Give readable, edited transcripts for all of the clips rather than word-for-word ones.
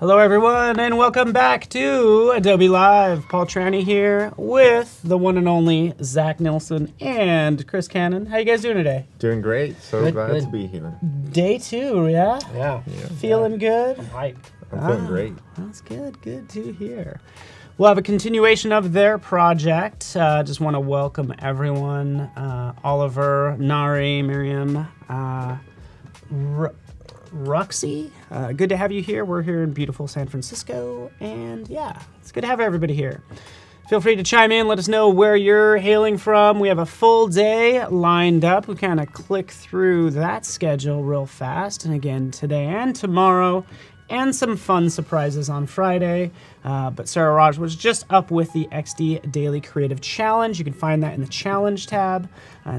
Hello, everyone, and welcome back to Adobe Live. Paul Tranny here with the one and only Zach Nielson and Chris Cannon. How you guys doing today? Doing great. So glad to be here. Day 2, yeah? Yeah. Feeling good? I'm hyped. I'm feeling great. That's good. Good to hear. We'll have a continuation of their project. Just want to welcome everyone. Oliver, Nari, Miriam, Roxy, good to have you here. We're here in beautiful San Francisco, and yeah, it's good to have everybody here. Feel free to chime in, let us know where you're hailing from. We have a full day lined up. We kind of click through that schedule real fast, and again, today and tomorrow, and some fun surprises on Friday. But Sarah Raj was just up with the XD Daily Creative Challenge. You can find that in the Challenge tab.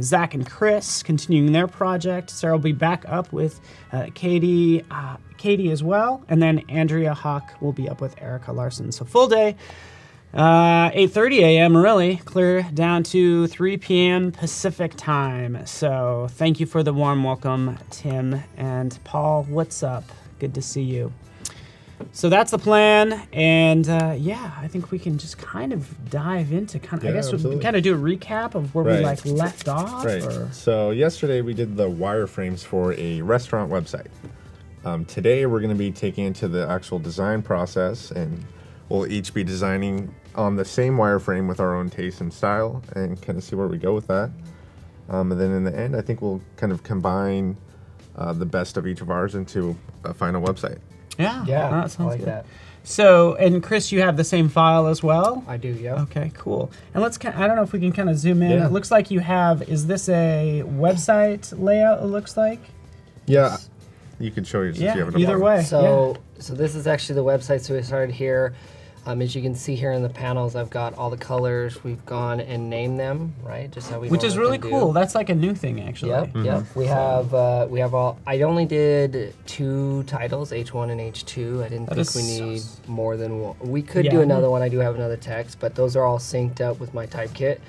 Zach and Chris continuing their project. Sarah will be back up with Katie as well. And then Andrea Hawk will be up with Erica Larson. So full day, 8:30 a.m. really, clear down to 3 p.m. Pacific time. So thank you for the warm welcome, Tim and Paul. What's up? Good to see you. So that's the plan, and yeah, I think we can just kind of dive into we can kind of do a recap of where we left off. Right. Or? So yesterday we did the wireframes for a restaurant website. Today we're going to be taking into the actual design process, and we'll each be designing on the same wireframe with our own taste and style, and kind of see where we go with that. And then in the end, I think we'll kind of combine the best of each of ours into a final website. Yeah, that sounds I like good. that. So, and Chris, you have the same file as well? I do, yeah. Okay, cool. And I don't know if we can kind of zoom in. Yeah. It looks like you have, is this a website layout, it looks like? Yeah, you can show yours if you have it. Either way. So this is actually the website. So we started here. As you can see here in the panels, I've got all the colors. We've gone and named them, right? Just how we Which is really do. cool. That's like a new thing, actually. Yep, yep. We have all. I only did 2 titles, H1 and H2. I didn't think we need more than one. We could do another one. I do have another text, but those are all synced up with my type kit.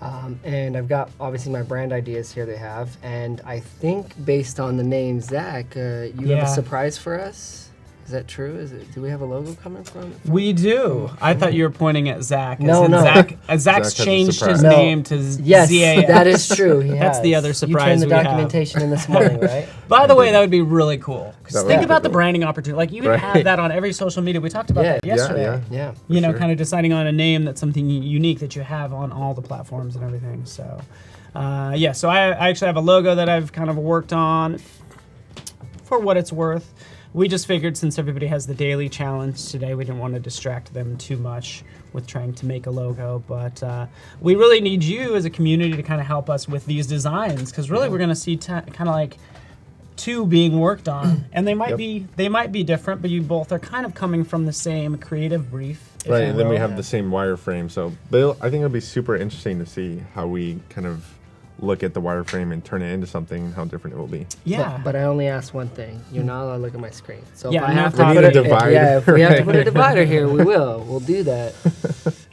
And I've got obviously my brand ideas here. They have, and I think based on the name Zach, you have a surprise for us. Is that true? Do we have a logo coming from? We do. I thought you were pointing at Zach. No. Zach's changed his No. name to Yes, ZAS. that is true. That's the other surprise you turned the documentation in this morning, right? By the way, that would be really cool. Because think about the cool. branding opportunity. Like, you would have that on every social media. We talked about that yesterday. Yeah. You know, kind of deciding on a name that's something unique that you have on all the platforms and everything. So, so I actually have a logo that I've kind of worked on for what it's worth. We just figured since everybody has the daily challenge today, we didn't want to distract them too much with trying to make a logo. But we really need you as a community to kind of help us with these designs, because really we're going to see kind of like 2 being worked on, and they might be different, but you both are kind of coming from the same creative brief. Right, and then we have the same wireframe. So I think it'll be super interesting to see how we kind of look at the wireframe and turn it into something, how different it will be. Yeah. But I only asked one thing. You're not allowed to look at my screen. So Yeah, if I have we to need put a divider. if we have to put a divider here, we will. We'll do that.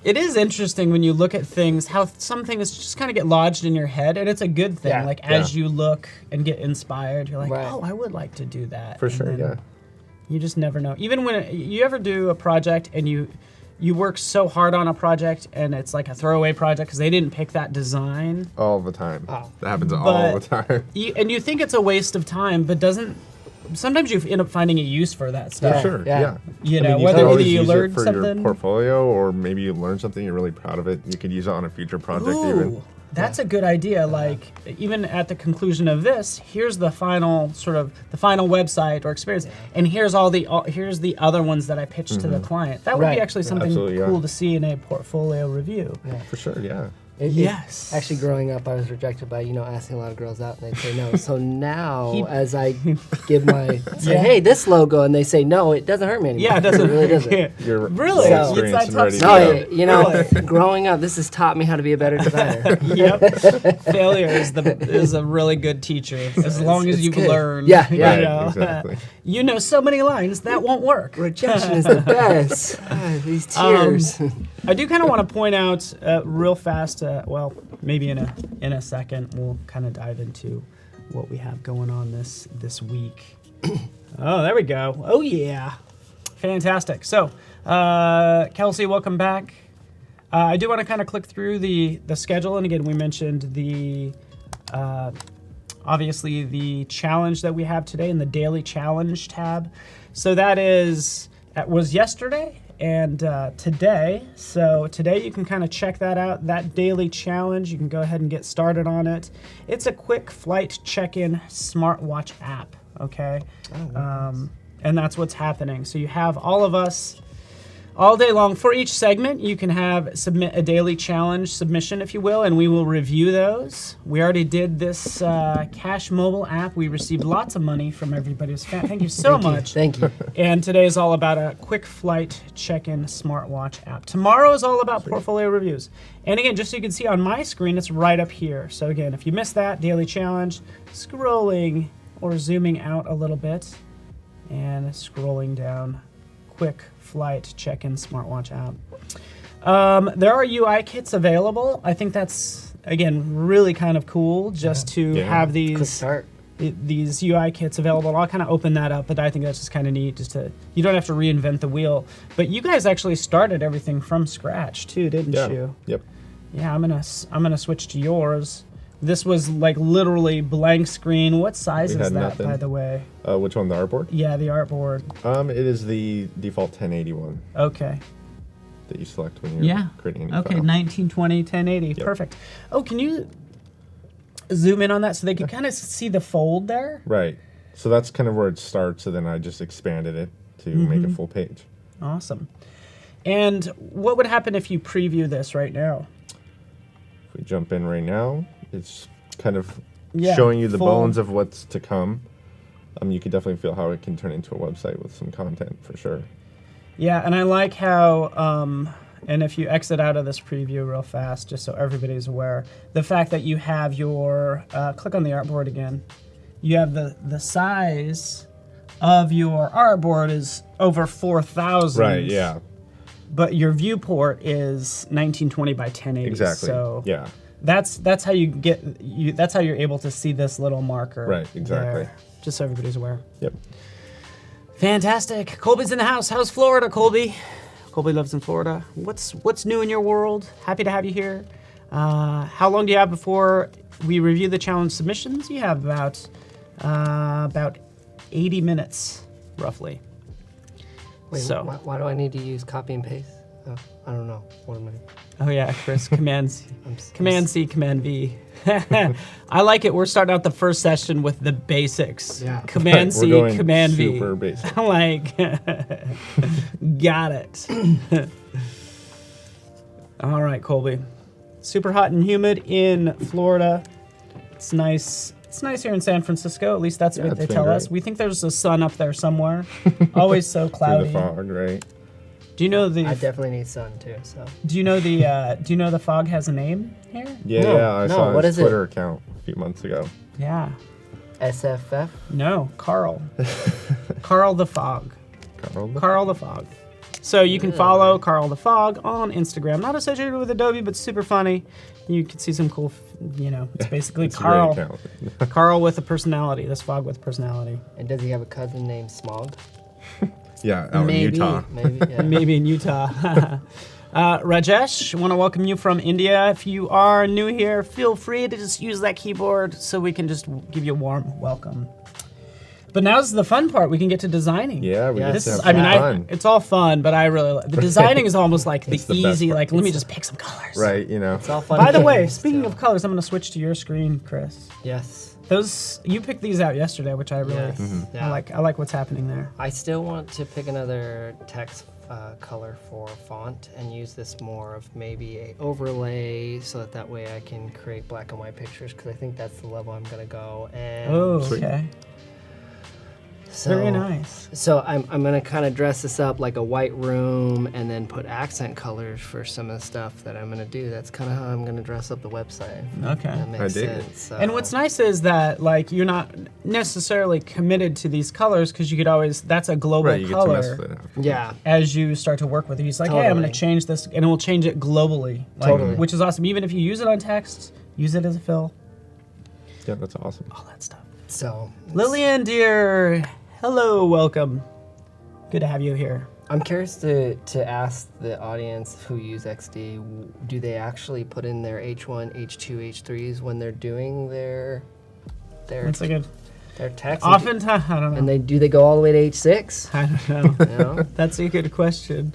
It is interesting when you look at things, how some things just kind of get lodged in your head, and it's a good thing. Yeah. Like, as you look and get inspired, you're like, Right. oh, I would like to do that. For And sure, then yeah. You just never know. Even when you ever do a project and you work so hard on a project and it's like a throwaway project because they didn't pick that design. All the time. Oh. That happens all the time. You think it's a waste of time, but sometimes you end up finding a use for that stuff. For sure, Yeah. yeah. You I know, mean, whether can always you use learn it for something. your portfolio, or maybe you learn something you're really proud of it. You could use it on a future project even. That's a good idea. Like, even at the conclusion of this, here's the final website or experience, and here's here's the other ones that I pitched to the client. That would be actually something cool to see in a portfolio review. Yeah. For sure, yeah. Yes. Actually, growing up, I was rejected by, asking a lot of girls out, and they'd say no. So now, as I give hey, this logo, and they say no, it doesn't hurt me anymore. Yeah, it doesn't. It really doesn't. You're Really? well It's that experienced tough and ready to go. No, growing up, this has taught me how to be a better designer. Yep. Failure is a really good teacher as long as you've good. learned. Yeah, you right, know. exactly. You know so many lines that won't work. Rejection is the best. These tears. I do kind of want to point out real fast. Maybe in a second, we'll kind of dive into what we have going on this week. Oh, there we go. Oh yeah. Fantastic. So, Kelsey, welcome back. I do want to kind of click through the schedule, and again, we mentioned the obviously the challenge that we have today in the daily challenge tab. So that was yesterday and today. So today you can kind of check that out, that daily challenge. You can go ahead and get started on it. It's a quick flight check-in smartwatch app, okay? Oh, nice. And that's what's happening. So you have all of us all day long. For each segment, you can submit a daily challenge submission, if you will, and we will review those. We already did this Cash Mobile app. We received lots of money from everybody's fan. Thank you so much. Thank you. And today is all about a quick flight check-in smartwatch app. Tomorrow is all about portfolio reviews. And again, just so you can see on my screen, it's right up here. So again, if you missed that daily challenge, scrolling or zooming out a little bit and scrolling down, quick flight check-in smartwatch app. There are UI kits available. I think that's, again, really kind of cool just to have these UI kits available. I'll kind of open that up, but I think that's just kind of neat. You don't have to reinvent the wheel. But you guys actually started everything from scratch too, didn't you? Yep. Yeah, I'm gonna switch to yours. This was like literally blank screen. What size is that, nothing. by the way? Which one, the artboard? Yeah, the artboard. It is the default 1080 one Okay. that you select when you're creating a new Okay, file. 1920, 1080. Yep. Perfect. Oh, can you zoom in on that so they can kind of see the fold there? Right. So that's kind of where it starts, and then I just expanded it to make a full page. Awesome. And what would happen if you preview this right now? If we jump in right now, it's kind of Yeah, showing you the full- bones of what's to come. You can definitely feel how it can turn into a website with some content for sure. Yeah, and I like how, and if you exit out of this preview real fast, just so everybody's aware, the fact that you have your, click on the artboard again, you have the size of your artboard is over 4,000. Right, yeah. But your viewport is 1920 by 1080. Exactly. So yeah. that's how that's how you're able to see this little marker. Right, exactly. there, just so everybody's aware. Yep. Fantastic. Colby's in the house. How's Florida, Colby? Colby lives in Florida. What's new in your world? Happy to have you here. How long do you have before we review the challenge submissions? You have about 80 minutes, roughly. Wait, So- why do I need to use copy and paste? Oh, I don't know. What am I? Oh yeah, Chris, Command C, I'm Command C, Command V. I like it. We're starting out the first session with the basics. Yeah. Command We're C, going Command V. super basic. I'm like, got it. All right, Colby. Super hot and humid in Florida. It's nice. It's nice here in San Francisco. At least that's what it's they been tell us. great. We think there's a sun up there somewhere. Always so cloudy. Through the fog, right? Do you know I definitely need sun too. So Do you know the fog has a name here? Yeah, No, yeah. I no, saw what his is it? Twitter account a few months ago. Yeah. SFF. No, Carl. Carl the Fog. Carl? Carl the Fog. So you can follow Carl the Fog on Instagram. Not associated with Adobe, but super funny. You can see some cool, it's basically It's a Carl. great account. Carl with a personality. This fog with personality. And does he have a cousin named Smog? Yeah, out Maybe. in Utah. Maybe. Yeah. Maybe in Utah. Rajesh, want to welcome you from India. If you are new here, feel free to just use that keyboard so we can just give you a warm welcome. But now's the fun part. We can get to designing. Yeah, we Yeah, get This to is, have I mean, some fun. it's all fun, but I really like the designing is almost like the It's the best easy, part. like let me just pick some colors. Right, you know. It's all fun. By the and way, games, speaking so- of colors, I'm going to switch to your screen, Chris. Yes. Those you picked these out yesterday, which I really Yes. Yeah. I like what's happening there. I still want to pick another text color for font and use this more of maybe a overlay so that way I can create black and white pictures because I think that's the level I'm gonna go. And Oh, Sweet. okay. so, Very nice. So I'm gonna kind of dress this up like a white room and then put accent colors for some of the stuff that I'm gonna do. That's kind of how I'm gonna dress up the website. Okay. That makes I dig it. sense. So- And what's nice is that like you're not necessarily committed to these colors because you could always that's a global Right, you get to mess color with it. Yeah. as you start to work with it. He's like, hey, I'm going to Totally. change this, and it will change it globally, like, Totally. which is awesome. Even if you use it on text, use it as a fill, Yeah, that's awesome. all that stuff. So Lillian, dear, hello, welcome. Good to have you here. I'm curious to ask the audience who use XD, do they actually put in their H1, H2, H3s when they're doing their That's a good. their text? Oftentimes, I don't know. And do they go all the way to H6? I don't know. You know? That's a good question.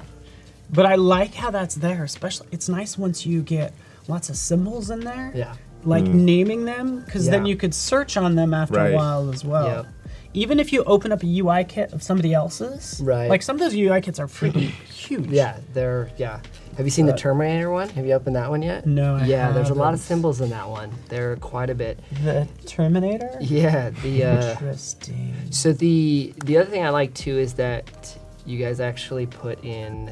But I like how that's there, especially it's nice once you get lots of symbols in there. Yeah. Like naming them, because then Yeah. you could search on them after a Right. while as well. Yep. Even if you open up a UI kit of somebody else's, Right. like some of those UI kits are freaking huge. Yeah, Have you seen the Terminator one? Have you opened that one yet? No, I Yeah, there's a lot haven't. of symbols in that one. There are quite a bit. The Terminator? Yeah, Interesting. so the other thing I like too is that you guys actually put in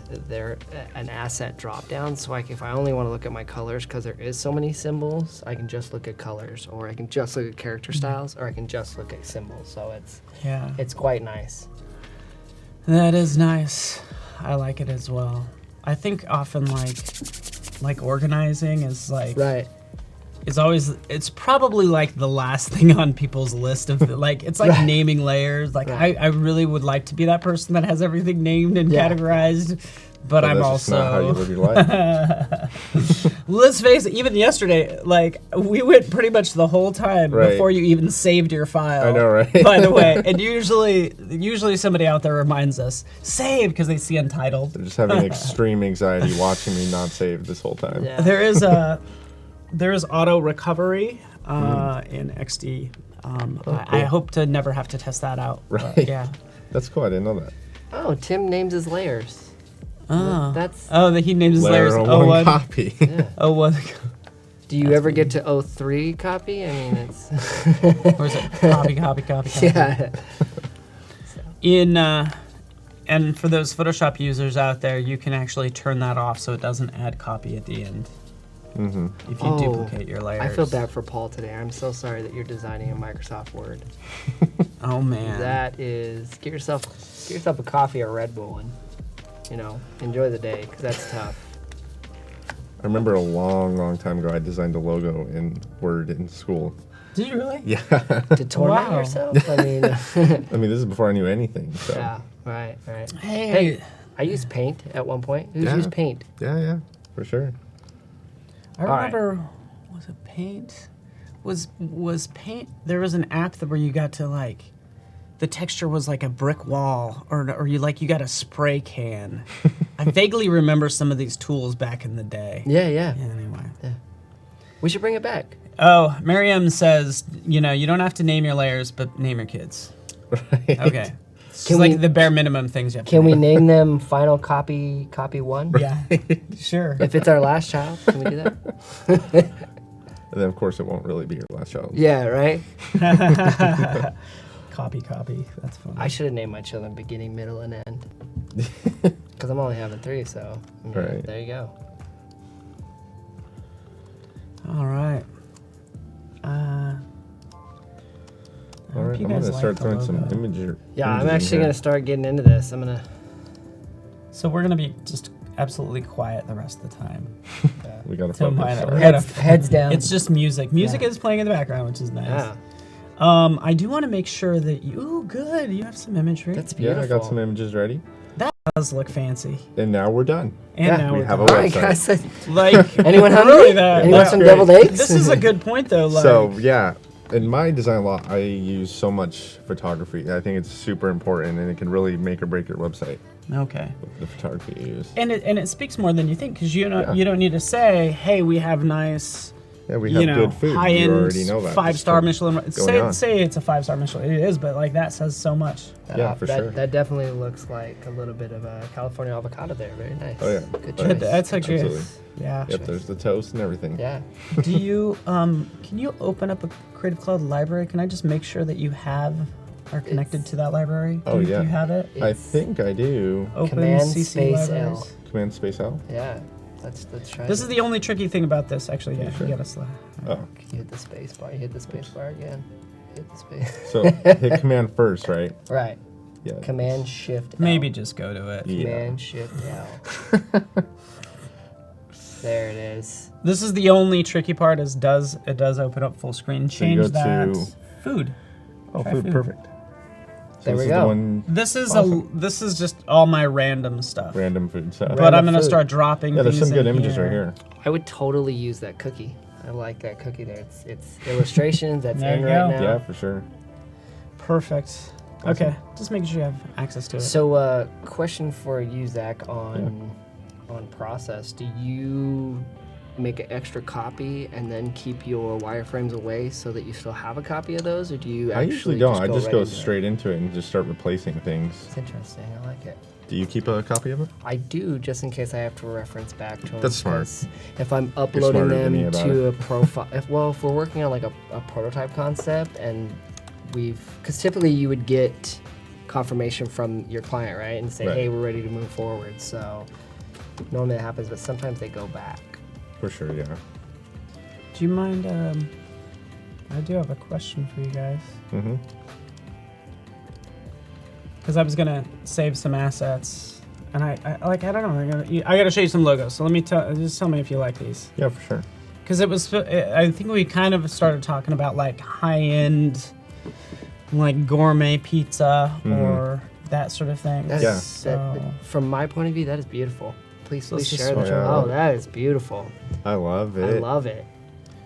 an asset drop down. So like if I only want to look at my colors because there is so many symbols, I can just look at colors, or I can just look at character styles, or I can just look at symbols. So it's quite nice. That is nice. I like it as well. I think often like organizing is like Right. it's probably like the last thing on people's list of like it's like Right. naming layers. Like Right. I really would like to be that person that has everything named and Yeah. categorized. But I'm that's just not how you also live your life. let's face it, even yesterday, like we went pretty much the whole time Right. before you even saved your file. I know, right? By the way, and usually somebody out there reminds us, save, because they see Untitled. They're just having extreme anxiety watching me not save this whole time. Yeah. There is auto recovery in XD. I hope to never have to test that out. but Right. yeah. That's cool. I didn't know that. Oh, Tim names his layers. Oh. That's. That he names his layers. Layer Oh, one one. copy. Yeah. Oh, one. Do you ever get to 03 copy? I mean, it's. Or is it copy? Yeah. And for those Photoshop users out there, you can actually turn that off so it doesn't add copy at the end. Mm-hmm. If you duplicate your layers. I feel bad for Paul today. I'm so sorry that you're designing in Microsoft Word. Oh man. That is, get yourself a coffee or a Red Bull and, enjoy the day, because that's tough. I remember a long time ago I designed a logo in Word in school. Did you really? Yeah. To torment Wow. yourself? I mean, I mean, this is before I knew anything. So. yeah, right. Hey, I used Paint at one point. Who's Yeah. used Paint? Yeah, for sure. I remember, was it Paint? Was Paint? There was an app where you got to like, the texture was like a brick wall, or you got a spray can. I vaguely remember some of these tools back in the day. Yeah. Anyway. We should bring it back. Oh, Miriam says, you don't have to name your layers, but name your kids. Right. Okay. It's Can like we- the bare minimum things you have to Can we name. name them Final Copy 1? Yeah, sure. If it's our last child, can we do that? And then, of course, it won't really be your last child. Yeah, right? Copy. That's funny. I should have named my children beginning, middle, and end. Because I'm only having 3, so Right. there you go. All right. All right, I'm going to start throwing some images. Yeah, I'm actually going to start getting into this. I'm going to... So we're gonna be just absolutely quiet the rest of the time. We got to Till focus. mine- Sorry. we're gonna- Heads down. It's just music. Music Yeah. is playing in the background, which is nice. Yeah, I do want to make sure that you. Ooh, good. You have some imagery. that's Yeah, beautiful. I got some images ready. That does look fancy. And now we're done. And Yeah, now we we're have a done. All right, website. guys. Like Anyone hungry? really that. Anyone want That's some great. deviled eggs? This is a good point though. Like, So, yeah, in my design law, I use so much photography. I think it's super important, and it can really make or break your website, okay. the photography you use. And it speaks more than you think, because you Yeah. don't need to say, hey, we have nice. Yeah, we have good food. high You end already know that. 5-star Just Michelin. going on. Say it's a 5-star Michelin. It is, but like that says so much. Yeah, for sure. That definitely looks like a little bit of a California avocado there. Very nice. Oh, yeah. Good Oh, yeah. choice. That's a good. Absolutely. Yeah. Yep, there's the toast and everything. Yeah. Do you can you open up a Creative Cloud library? Can I just make sure that you are connected to that library? Oh, Do yeah. you have it? I It's think I do. Open Command CC space libraries. L. Command space L. Yeah. Let's try This is the only tricky thing about this, actually. Yeah, Sure. you gotta slide. Oh, You hit the space bar. You hit the space bar again. Hit the space. so hit Command first, right? Right. Yeah. Command Shift L. Maybe just go to it. Yeah. Command Shift L. There it is. This is the only tricky part. It does open up full screen. So you Change go that. to- Food. Oh, Try food, food. perfect. There we is go. The one This is Awesome. this is just all my random stuff. random food stuff. But I'm gonna food. start dropping. Yeah, there's things some good in images right here. I would totally use that cookie. I like that cookie there. It's illustrations that's There in you right go. now. Yeah, for sure. Perfect. Okay, just making sure you have access to it. So, question for you, Zach, on process. Do you make an extra copy and then keep your wireframes away so that you still have a copy of those, or do you I actually usually don't. I go just right go into it? straight into it and just start replacing things. It's interesting. I like it. Do you keep a copy of it? I do, just in case I have to reference back to them. That's smart. 'Cause if I'm uploading smarter than me them about to a profile, if we're working on like a prototype concept, and because typically you would get confirmation from your client, right, and say, Right. hey, we're ready to move forward. So normally that happens, but sometimes they go back. For sure, yeah. Do you mind? I do have a question for you guys. Mm-hmm. Because I was gonna save some assets, and I don't know. I gotta show you some logos. So let me just tell me if you like these. Yeah, for sure. Because I think we kind of started talking about like high-end, like gourmet pizza or that sort of thing. That Yeah. is, So from my point of view, that is beautiful. Please Let's just share that. switch over. Oh, that is beautiful. I love it. I love it.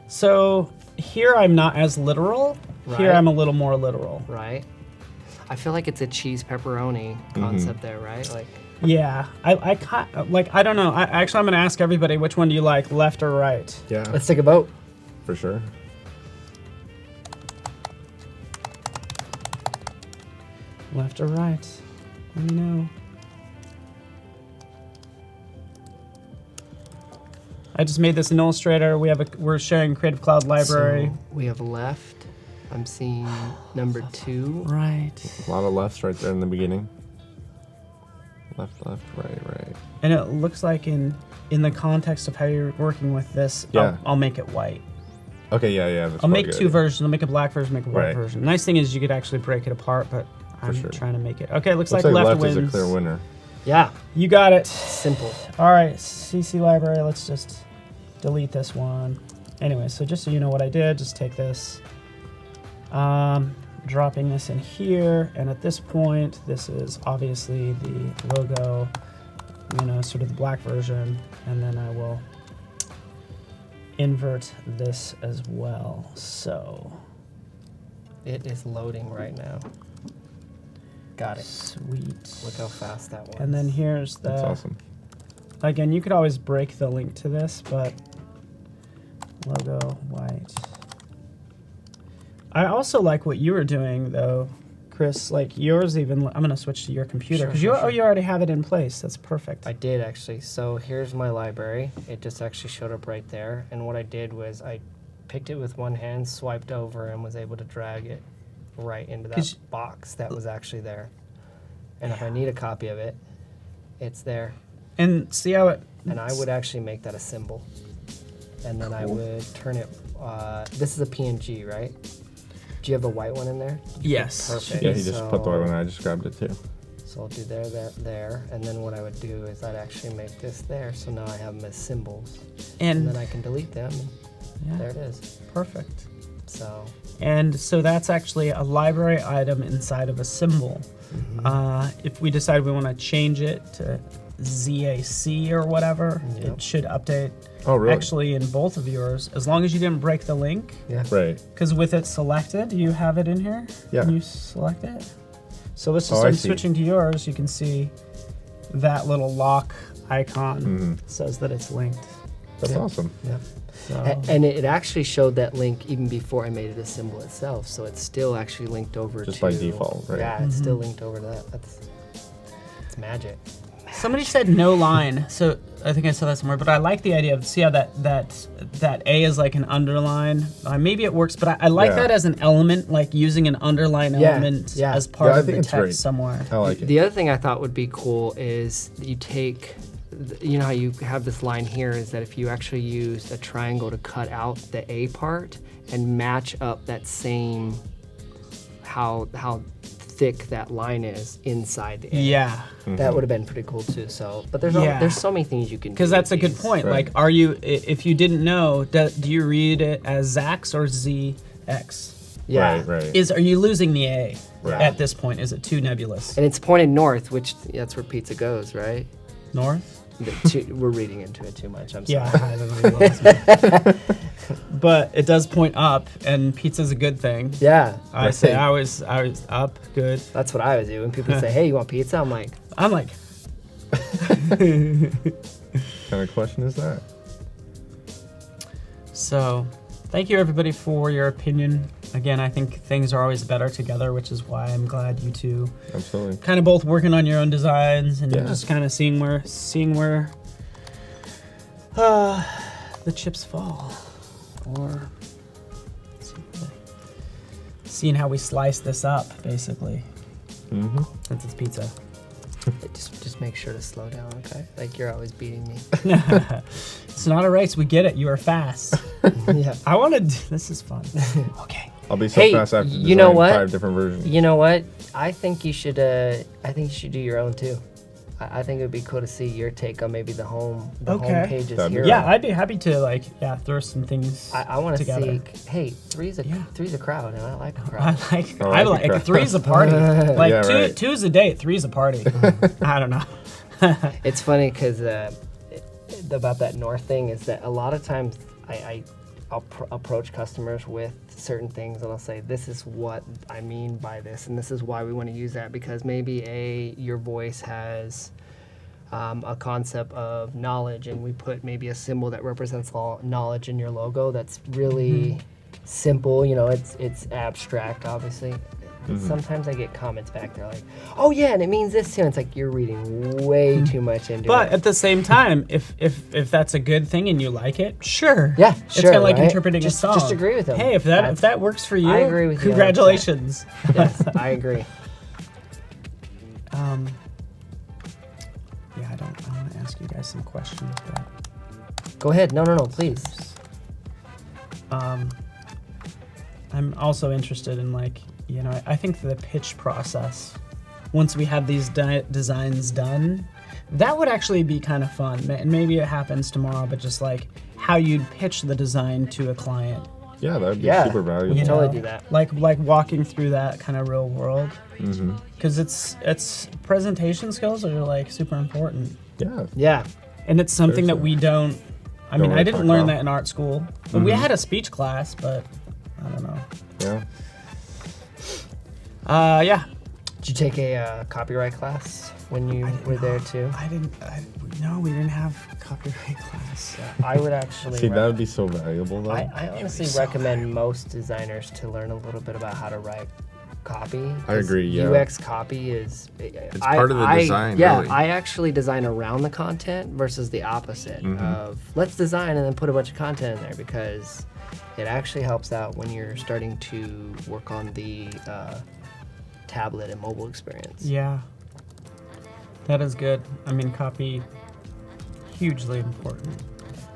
so here I'm not as literal. Here Right. I'm a little more literal. Right? I feel like it's a cheese pepperoni concept there, right? Like, Yeah, I don't know. Actually, I'm gonna ask everybody which one do you like, left or right? Yeah, let's take a vote. for sure. Left or right? Let me know. I just made this in Illustrator. We're sharing Creative Cloud library. So we have left. I'm seeing number 2. Right. A lot of lefts right there in the beginning. Left, right. And it looks like in the context of how you're working with this, Yeah. I'll make it white. Okay, yeah. That's I'll make probably two good. versions. I'll make a black version, make a white Right. version. Nice thing is you could actually break it apart, but I'm sure. trying to make it. Okay, looks Looks like like left left is wins. a clear winner. Yeah, You got it. simple. All right, CC library. Let's just delete this one. Anyway, so just so you know what I did, just take this, dropping this in here, and at this point, this is obviously the logo, sort of the black version, and then I will invert this as well. So It is loading right now. Got it. sweet. Look how fast that was. And then here's the. That's awesome. Again, you could always break the link to this, but logo white. I also like what you were doing though, Chris. Like yours even. I'm gonna switch to your computer because Sure. you already have it in place. That's perfect. I did actually. So here's my library. It just actually showed up right there. And what I did was I picked it with one hand, swiped over, and was able to drag it right into that box that was actually there. And if I need a copy of it, it's there. And see how it. And I would actually make that a symbol. And then I would turn it. This is a PNG, right? Do you have the white one in there? Yes. Perfect. Yeah, he just put the white one. I just grabbed it too. So I'll do there. And then what I would do is I'd actually make this there. So now I have them as symbols. And then I can delete them. And there it is. Perfect. So. And so that's actually a library item inside of a symbol. If we decide we want to change it to ZAC or whatever, it should update. Oh, really? Actually, in both of yours, as long as you didn't break the link. Yeah. Right. Because with it selected, you have it in here. Yeah. Can you select it? So let's just I I'm see. switching to yours. You can see that little lock icon says that it's linked. That's awesome. Yeah. So And it actually showed that link even before I made it a symbol itself. So it's still actually linked over Just to. by default, right? Yeah, it's still linked over to that. It's magic. somebody said no line. So I think I saw that somewhere. But I like the idea of see how that A is like an underline. Maybe it works, but I like that as an element, like using an underline element as part I of think the it's text great. somewhere. I like it. The other thing I thought would be cool is you take, you know how you have this line here, is that if you actually used a triangle to cut out the A part and match up that same, how thick that line is inside the A. Yeah. That would have been pretty cool too. So, but there's so many things you can do. Because that's a with good these. point. Right. Like, if you didn't know, do you read it as Zax or ZX? Yeah. Right. Are you losing the A Right. at this point? Is it too nebulous? And it's pointed north, which that's where pizza goes, right? North? We're reading into it too much. I'm sorry. Yeah, I don't know what it was. But it does point up, and pizza's a good thing. Yeah. I say I was up, good. That's what I would do. When people say, hey, you want pizza? I'm like... What kind of question is that? So, thank you everybody for your opinion. Again, I think things are always better together, which is why I'm glad you two Absolutely. kind of both working on your own designs and Yeah. just kind of seeing where the chips fall, or seeing how we slice this up, basically. Mm-hmm. Since it's pizza. Just make sure to slow down, okay? Like you're always beating me. It's not a race. We get it. You are fast. Yeah. I wanted. This is fun. Okay. I'll be so fast after designing you know what? 5 different versions. You know what? I think you should. I think you should do your own too. I think it would be cool to see your take on maybe the home pages That'd be here. right. Yeah, I'd be happy to throw some things. I want to together. see. Hey, three's a crowd, and I like a I crowd. I like three's a party. Like Yeah, right. two's a date, three's a party. I don't know. It's funny because about that north thing is that a lot of times I'll approach customers with certain things and I'll say, this is what I mean by this, and this is why we want to use that, because maybe your voice has a concept of knowledge, and we put maybe a symbol that represents knowledge in your logo that's really simple. You know, it's abstract, obviously. Sometimes I get comments back there like, oh yeah, and it means this too. And it's like, you're reading way too much into it. But at the same time, if that's a good thing and you like it, sure. Yeah, It's sure, kind of like right? interpreting Just- a song. just agree with them. Hey, if that works for you, I agree with you 100%. congratulations. Yes, I agree. Yeah, I want to ask you guys some questions, but Go ahead. No, please. I'm also interested in I think the pitch process, once we have these designs done, that would actually be kind of fun. And maybe it happens tomorrow, but just like how you'd pitch the design to a client. Yeah, that would be Yeah. super valuable. You You totally know, do that. Like walking through that kind of real world. Mm-hmm. Because it's presentation skills are like super important. Yeah. Yeah. And it's something that we don't, I mean, really I didn't talk learn about. that in art school. But we had a speech class, but I don't know. Yeah. Yeah. Did you take a copyright class when you were there too? No, we didn't have copyright class. I would actually. See, that would be so valuable, though. I honestly so recommend most designers to learn a little bit about how to write copy. I agree, yeah. UX copy is. It's part of the design, Yeah, really. I actually design around the content versus the opposite of let's design and then put a bunch of content in there, because it actually helps out when you're starting to work on the tablet and mobile experience. Yeah. That is good. I mean, copy, hugely important.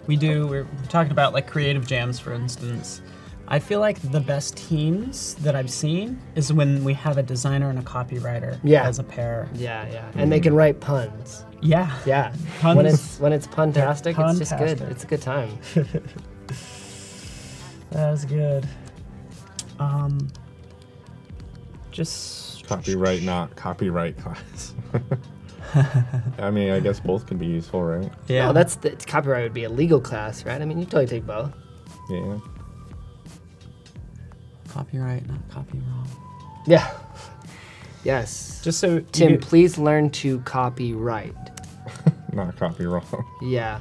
We're talking about like creative jams, for instance. I feel like the best teams that I've seen is when we have a designer and a copywriter as a pair. Yeah. And they can write puns. Yeah. Yeah. Puns. When it's puntastic, it's just good. Puntastic. It's a good time. That was good. Just Copyright, not copyright class. I mean, I guess both can be useful, right? yeah. No, that's copyright would be a legal class, right? I mean, you totally take both. Yeah. Copyright, not copy wrong. Yeah. Yes. Just so Tim, you- please learn to copyright. Not copy wrong. Yeah.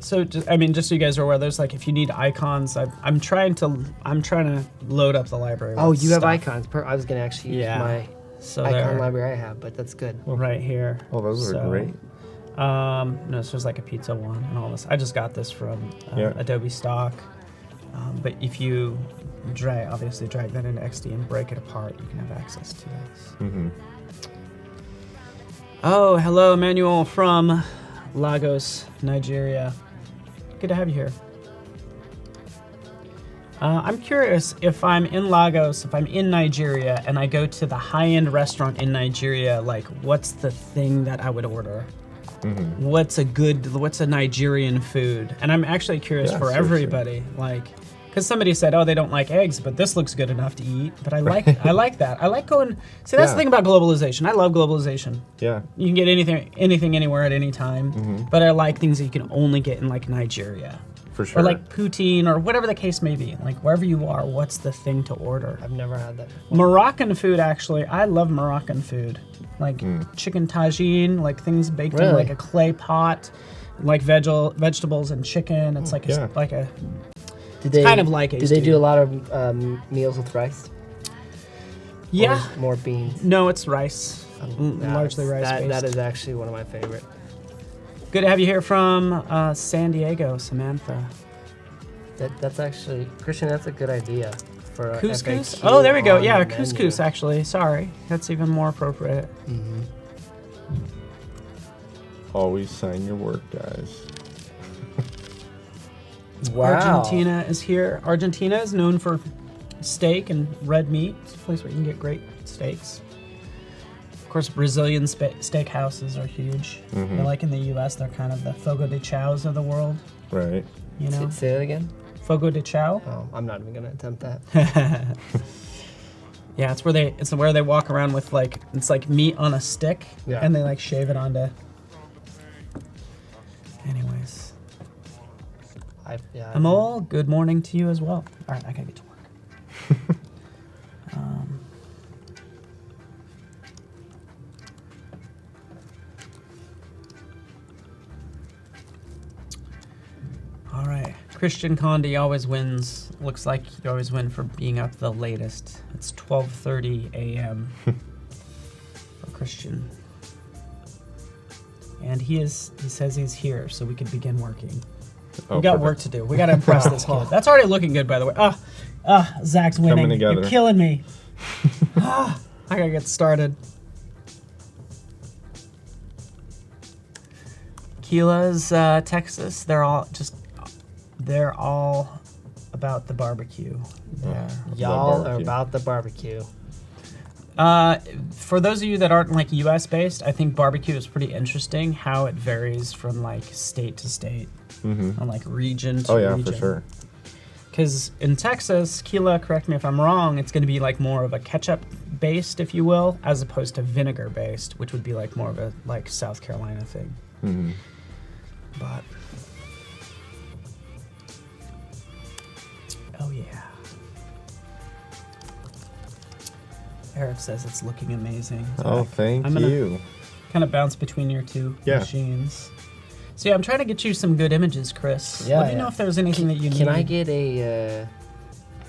So just so you guys are aware, there's like if you need icons, I'm trying to load up the library. Oh, with you have stuff. icons. I was gonna actually use my So icon they're library I have, but that's good. right here. Oh, those are So, great. No, so there's like a pizza one and all this. I just got this from Adobe stock. But if you drag that into XD and break it apart, you can have access to this. Mm-hmm. Oh, hello, Emmanuel from Lagos, Nigeria. Good to have you here. I'm curious if I'm in Lagos, if I'm in Nigeria, and I go to the high-end restaurant in Nigeria, like, what's the thing that I would order? What's a Nigerian food? And I'm actually curious for seriously. everybody, like, Because somebody said, oh, they don't like eggs, but this looks good enough to eat. But I like that. I like going. See, that's the thing about globalization. I love globalization. Yeah. You can get anything anywhere at any time. But I like things that you can only get in like Nigeria. For sure. Or like poutine or whatever the case may be. Like wherever you are, what's the thing to order? I've never had that before. Moroccan food, actually. I love Moroccan food. Like chicken tagine, like things baked in like a clay pot, like vegetables and chicken. It's like a kind of like do they do a lot of meals with rice? Yeah. Or more beans? No, it's rice. Largely rice-based. That is actually one of my favorite. Good to have you here from San Diego, Samantha. That's actually, Christian, that's a good idea for a couscous. FAQ Oh, there we go. on Yeah, the couscous, menu. actually. Sorry. That's even more appropriate. Always sign your work, guys. Wow. Argentina is here. Argentina is known for steak and red meat. It's a place where you can get great steaks. Of course, Brazilian steak houses are huge. Like in the U.S., they're kind of the Fogo de Chaos of the world. Right. You know, Say that again? Fogo de Chao. Oh, I'm not even going to attempt that. Yeah, it's where they walk around with like it's like meat on a stick, and they like shave it onto. Anyways, Amol, good morning to you as well. All right, I gotta get to work. All right, Christian Condi always wins. Looks like you always win for being up the latest. It's 12:30 a.m. for Christian. And he says he's here, so we can begin working. We got work to do. We got to impress this kid. That's already looking good, by the way. Zach's winning. Coming together. You're killing me. I gotta get started. Keela's Texas. They're all about the barbecue. Y'all are about the barbecue. For those of you that aren't like U.S. based, I think barbecue is pretty interesting. How it varies from like state to state, and like region to region. Oh yeah, for sure. Because in Texas, Keela, correct me if I'm wrong, it's going to be like more of a ketchup based, if you will, as opposed to vinegar based, which would be like more of a like South Carolina thing. But oh yeah. Eric says it's looking amazing. Oh, thank I'm gonna you. Kind of bounce between your two machines. So yeah, I'm trying to get you some good images, Chris. Yeah, Let me know if there's anything that you need. Can I get a?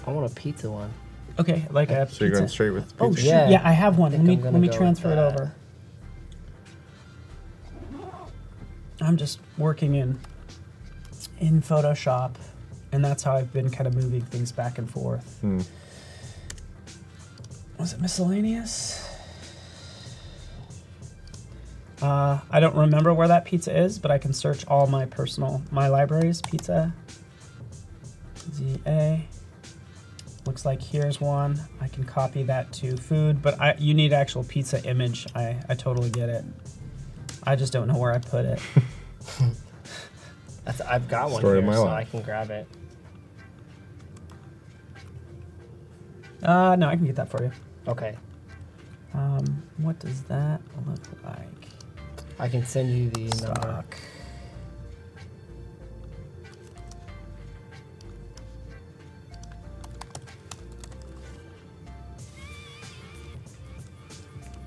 I want a pizza one. Okay, like a So you're going straight with pizza? Oh shoot! Yeah, I have one. Let me transfer it over. I'm just working in Photoshop, and that's how I've been kind of moving things back and forth. Was it miscellaneous? I don't remember where that pizza is, but I can search all my libraries. Pizza. ZA. Looks like here's one. I can copy that to food, but you need actual pizza image. I totally get it. I just don't know where I put it. I've got one Story of here, my so life. I can grab it. No, I can get that for you. Okay. What does that look like? I can send you the number. Stock.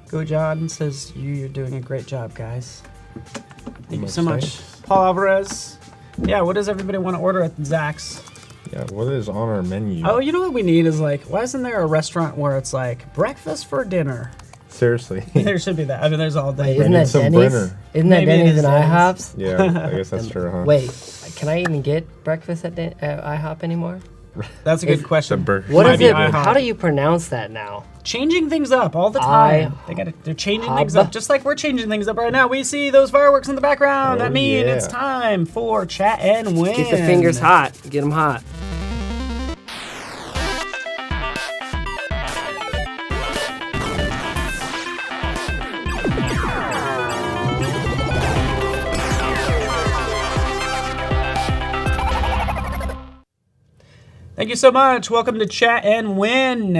Go John says you're doing a great job, guys. Thank you so much. Paul Alvarez. Yeah, what does everybody want to order at Zach's? Yeah, what is on our menu? Oh, you know what we need is like, why isn't there a restaurant where it's like breakfast for dinner? Seriously. There should be that. I mean, there's all day. Wait, isn't that some Denny's? Brenner. Isn't that Maybe it Denny's is and Denny's. IHOP's? Yeah, I guess that's true, huh? Wait, can I even get breakfast at IHOP anymore? That's a good question. The burger. What Might is be it? IHOP. How do you pronounce that now? Changing things up all the time. They're changing things up just like we're changing things up right now. We see those fireworks in the background. Oh, That means yeah. it's time for Chat and Win. Get the fingers hot. Get them hot. Thank you so much. Welcome to Chat and Win.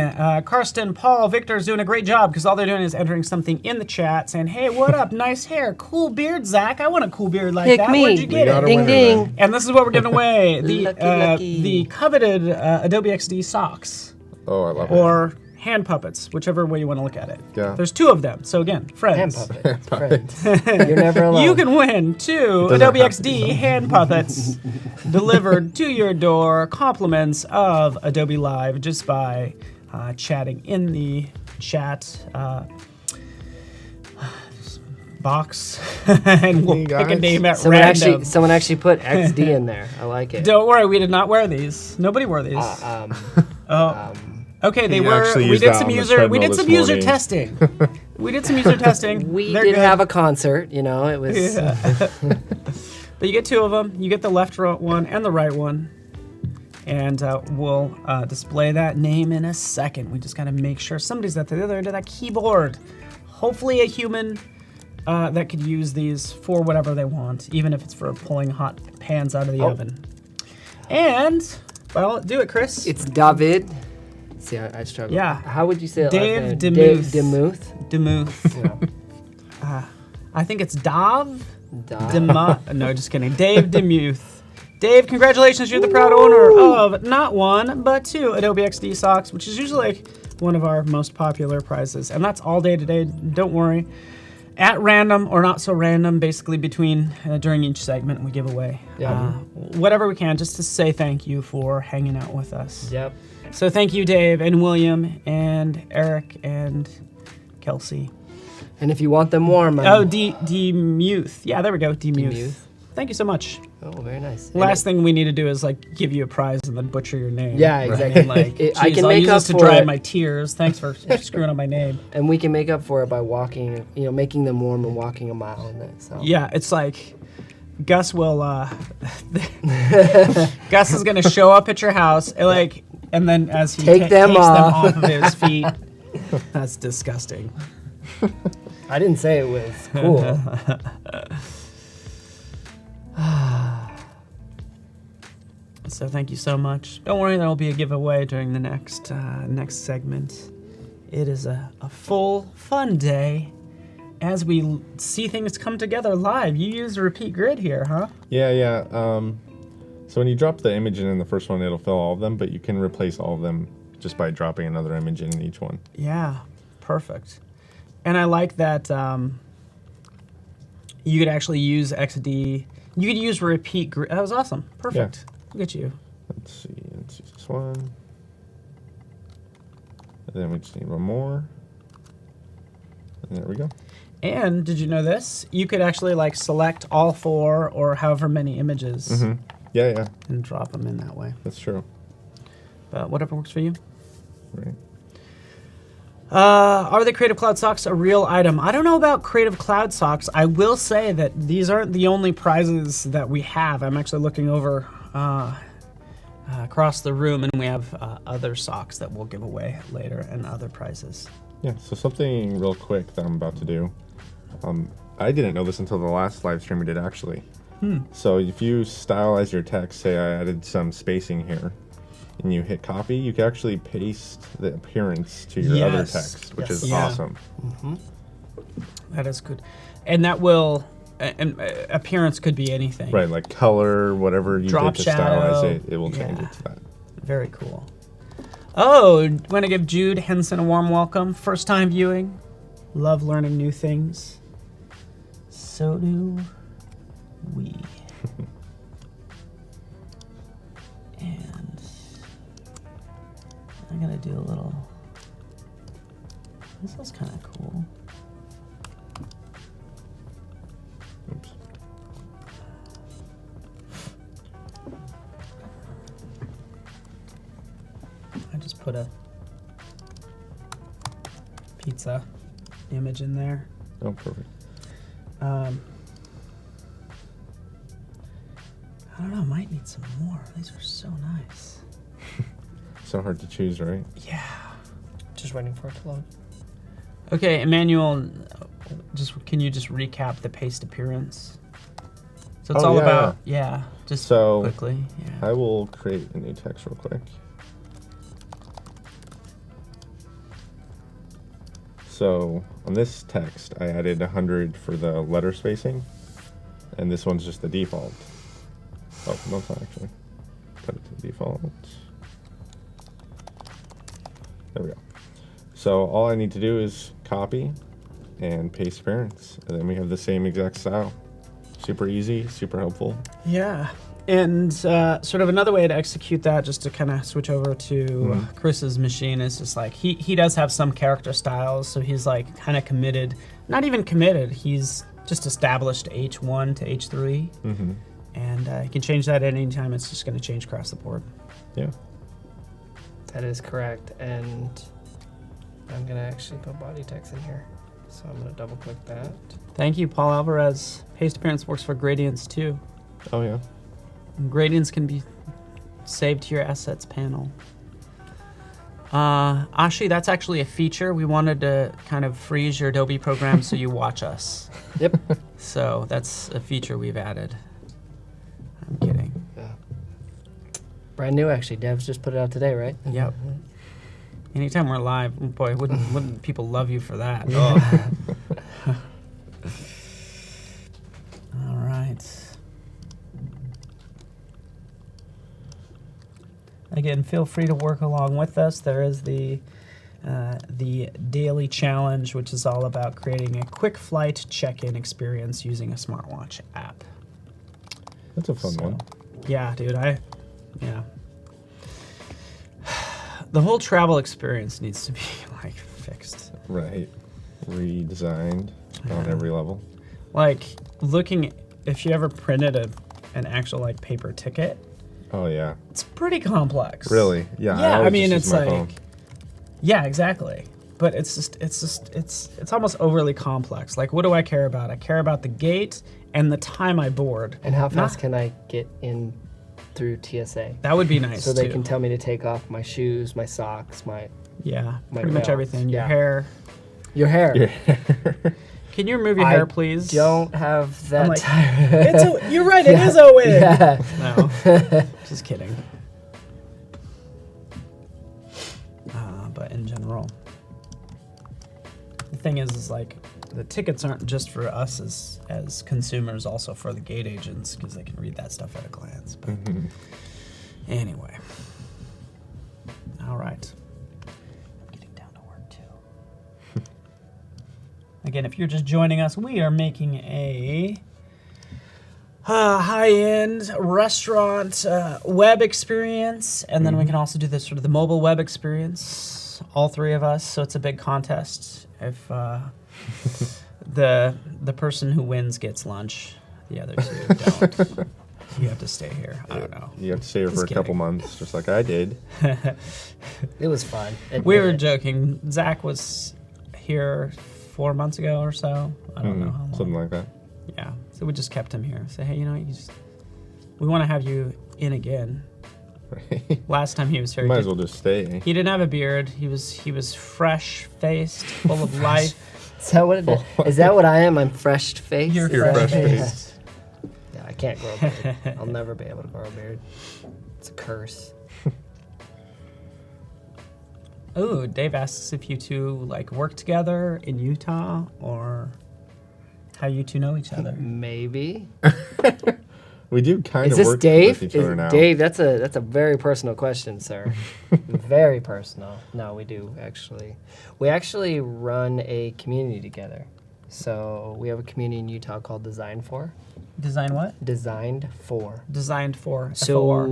Karsten, Paul, Victor's doing a great job because all they're doing is entering something in the chat saying, hey, what up? Nice hair. Cool beard, Zach. I want a cool beard like Pick that. me. Where'd you get it? Ding, ding. And this is what we're giving away. Lucky. The coveted Adobe XD socks. Oh, I love it. Or hand puppets, whichever way you want to look at it. Yeah. There's 2 of them. So again, friends. Hand puppets. Friends. You're never alone. You can win 2 Adobe XD hand puppets delivered to your door. Compliments of Adobe Live just by chatting in the chat box, and we'll pick a name at random. Someone actually put XD in there. I like it. Don't worry, we did not wear these. Nobody wore these. Okay, they were. We did some user testing. We did some user testing. We They're did good. have a concert. You know, it was. Yeah. But you get 2 of them. You get the left one and the right one. And we'll display that name in a second. We just got to make sure somebody's at the other end of that keyboard. Hopefully a human that could use these for whatever they want, even if it's for pulling hot pans out of the oven. And, well, do it, Chris. It's David. See, I struggle. Yeah. How would you say it? Dave Demuth. Demuth. Demuth. Yeah. I think it's Dav. Dav. No, just kidding. Dave Demuth. Dave, congratulations. You're the proud owner of not 1, but 2 Adobe XD socks, which is usually like one of our most popular prizes. And that's all day today. Don't worry. At random or not so random, basically between during each segment, we give away whatever we can just to say thank you for hanging out with us. Yep. So thank you, Dave and William and Eric and Kelsey. And if you want them warm, Demuth. Yeah, there we go. Demuth. Demuth. Thank you so much. Oh, very nice. Last thing we need to do is like give you a prize and then butcher your name. Yeah, exactly. Like, I can I'll make use up this to for dry it. my tears. Thanks for screwing up my name. And we can make up for it by walking, making them warm and walking a mile in it. So. Yeah, it's like Gus will. Gus is gonna show up at your house, and then as he takes them off of his feet. That's disgusting. I didn't say it was cool. So thank you so much. Don't worry, there will be a giveaway during the next segment. It is a full, fun day as we see things come together live. You use a repeat grid here, huh? Yeah. So when you drop the image in the first one, it'll fill all of them, but you can replace all of them just by dropping another image in each one. Yeah, perfect. And I like that you could actually use XD. You could use repeat grid. That was awesome. Perfect. Yeah. Look at you. Let's use this one. And then we just need one more. And there we go. And did you know this? You could actually select all 4 or however many images Mm-hmm. Yeah. and drop them in that way. That's true. But whatever works for you. Right. Are the Creative Cloud socks a real item? I don't know about Creative Cloud socks. I will say that these aren't the only prizes that we have. I'm actually looking over across the room, and we have other socks that we'll give away later and other prizes. Yeah, so something real quick that I'm about to do. I didn't know this until the last live stream we did, actually. So if you stylize your text, say I added some spacing here, and you hit copy, you can actually paste the appearance to your other text, which is awesome. Mm-hmm. That is good. And that will, appearance could be anything. Right, like color, whatever you Drop did to stylize shadow. it will change it to that. Very cool. Oh, want to give Jude Henson a warm welcome. First time viewing. Love learning new things. So do we. And I'm going to do a little... This is kind of cool. Oops. I just put a pizza image in there. Oh, perfect. I don't know, might need some more. These are so nice. So hard to choose, right? Yeah. Just waiting for it to load. Okay, Emmanuel, can you just recap the paste appearance? So it's all about, just So quickly. Yeah. I will create a new text real quick. So on this text, I added 100 for the letter spacing, and this one's just the default. Oh, no, it's not actually. Put it to default. There we go. So all I need to do is copy and paste parents, and then we have the same exact style. Super easy, super helpful. Yeah. And sort of another way to execute that, just to kind of switch over to Chris's machine, is just like he does have some character styles, so he's like kind of committed. Not even committed. He's just established H1 to H3, and you can change that at any time. It's just going to change across the board. Yeah. That is correct, and I'm going to actually put body text in here. So I'm going to double click that. Thank you, Paul Alvarez. Paste appearance works for gradients too. Oh, yeah. Gradients can be saved to your assets panel. Ashi, that's actually a feature. We wanted to kind of freeze your Adobe program so you watch us. Yep. So that's a feature we've added. I'm kidding. Yeah. Brand new, actually. Devs just put it out today, right? Yep. Anytime we're live, boy, wouldn't people love you for that? Oh. All right. Again, feel free to work along with us. There is the daily challenge, which is all about creating a quick flight check-in experience using a smartwatch app. That's a fun one. Yeah, dude, yeah. The whole travel experience needs to be like fixed. Right. Redesigned on every level. Like if you ever printed an actual like paper ticket. Oh yeah. It's pretty complex. Really? Yeah. Yeah, I mean, just it's use my like, phone. yeah, exactly. But it's almost overly complex. Like, what do I care about? I care about the gate and the time I board. And how fast can I get in through TSA? That would be nice. So they too. can tell me to take off my shoes, my socks, my pretty much belts. everything. Your Yeah. hair. Your hair. Yeah. Can you remove your hair, please? Don't have that. I'm like, you're right. It is a wig. Yeah. No, just kidding. But in general, the thing is like the tickets aren't just for us as consumers, also for the gate agents, because they can read that stuff at a glance. But anyway, all right. I'm getting down to work too. Again, if you're just joining us, we are making a high-end restaurant web experience, and then we can also do this sort of the mobile web experience, all three of us. So it's a big contest. If the person who wins gets lunch, the other two don't. You have to stay here. I don't know. You have to stay here for a couple months, just like I did. It was fun. We were joking. Zach was here 4 months ago or so. I don't know how long. Something like that. Yeah. So we just kept him here. Say, hey, we want to have you in again. Right. Last time he was here, Might as well just stay. he didn't have a beard. He was fresh-faced, full of life. Is that what it is? Is that what I am? I'm fresh-faced? You're You're fresh-faced. Yeah, I can't grow a beard. I'll never be able to grow a beard. It's a curse. Oh, Dave asks if you two like work together in Utah or how you two know each other. Maybe. We do kind Is of this work Dave? with each other now. Dave, that's a very personal question, sir. Very personal. No, we do actually. We actually run a community together. So we have a community in Utah called Design For. Design what? Designed For. Designed for. So FOR.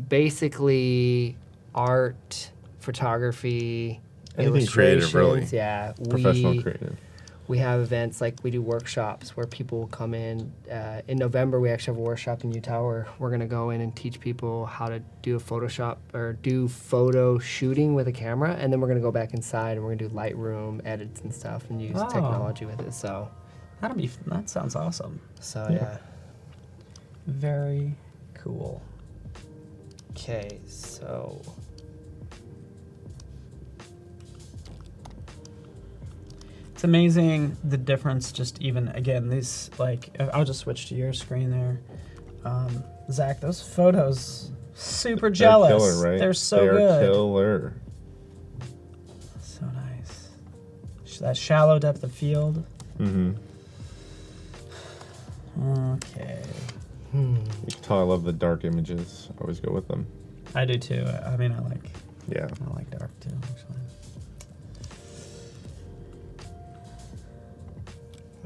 basically, art, photography, Anything creative, really. illustrations. Yeah, Professional creative. we have events like we do workshops where people will come in. In November, we actually have a workshop in Utah where we're going to go in and teach people how to do a Photoshop or do photo shooting with a camera. And then we're going to go back inside and we're going to do Lightroom edits and stuff and use technology with it. So That sounds awesome. yeah. Very cool. Okay, so It's amazing the difference. Just even again, these like I'll just switch to your screen there, Zach. Those photos, super jealous. They're killer, right? They're so They're good. killer. So nice. So that shallow depth of field. Mm-hmm. Okay. You can tell I love the dark images. I always go with them. I do too. I mean, I like dark too, actually.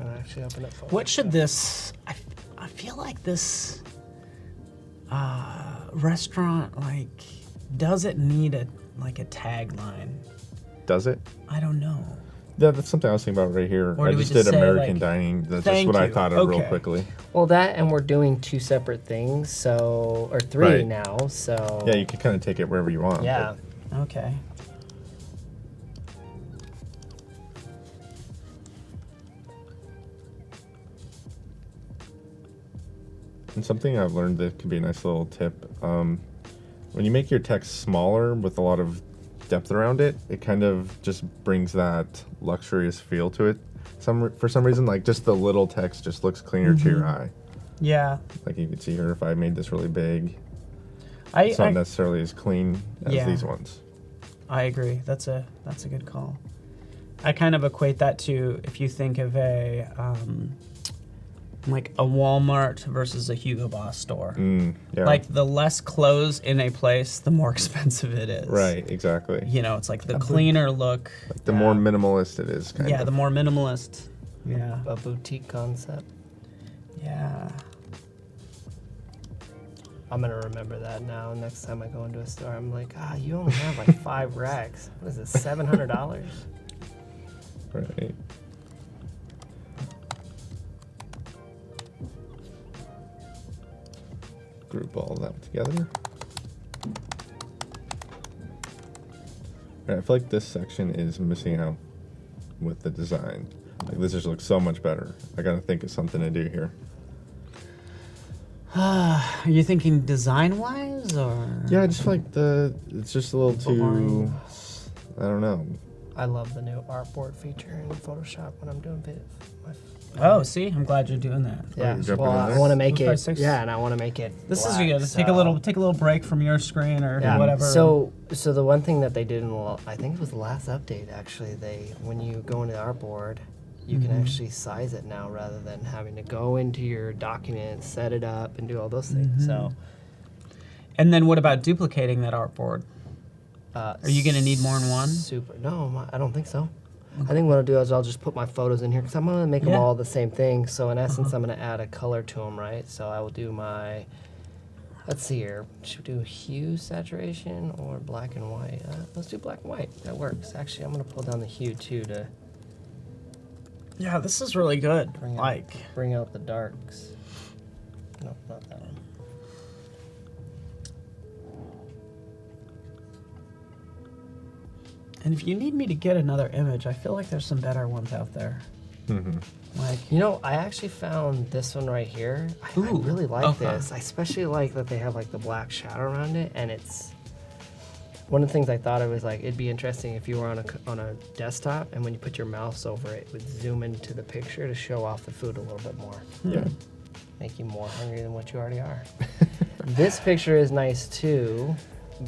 I'll actually open up Photoshop. What should this? I feel like this restaurant, like, does it need a tagline? Does it? I don't know. Yeah, that's something I was thinking about right here. Or I do we just just did say, American like, dining. That's just thank what I you. thought of real Okay. quickly. Well, that and we're doing 2 separate things, so or 3 Right. now. So Yeah, you can kind of take it wherever you want. yeah. Okay. And something I've learned that could be a nice little tip. When you make your text smaller with a lot of depth around it, it kind of just brings that luxurious feel to it. For some reason, like just the little text just looks cleaner to your eye. Yeah. Like you can see here, if I made this really big, I it's not necessarily as clean as Yeah. these ones. I agree. That's a good call. I kind of equate that to if you think of a like a Walmart versus a Hugo Boss store. Yeah. Like the less clothes in a place, the more expensive it is. Right, exactly. You know, it's like the cleaner look. Like the more minimalist it is, kind of. the more minimalist. Yeah. A boutique concept. Yeah. I'm gonna remember that now. Next time I go into a store, I'm like, you only have like 5 racks. What is it, $700? Right. Group all that together. Right, I feel like this section is missing out with the design. Like this just looks so much better. I gotta think of something to do here. Are you thinking design-wise, or? Yeah, I just feel like it's just a little too, Boring. I don't know. I love the new artboard feature in Photoshop when I'm doing Oh, see, I'm glad you're doing that. Yeah, you're jumping well, in I there? want to make 1.6. it. Yeah, and I want to make it. This black, is good. so. Take a little break from your screen or Yeah. whatever. So the one thing that they did I think it was the last update actually. When you go into artboard, you can actually size it now rather than having to go into your documents, set it up, and do all those things. So. And then what about duplicating that artboard? Are you going to need more than one? Super. No, I don't think so. I think what I'll do is I'll just put my photos in here because I'm going to make them Yeah. all the same thing. So in essence, I'm going to add a color to them, right? So I will do my, let's see here. Should we do hue saturation or black and white? Let's do black and white. That works. Actually, I'm going to pull down the hue too to Yeah, this is really good. bring out the darks. No, not that one. And if you need me to get another image, I feel like there's some better ones out there. Like, You know, I actually found this one right here. I Ooh, really like okay. this. I especially like that they have like the black shadow around it, and it's one of the things I thought of was like it'd be interesting if you were on a desktop, and when you put your mouse over it, it would zoom into the picture to show off the food a little bit more, Yeah. make you more hungry than what you already are. This picture is nice too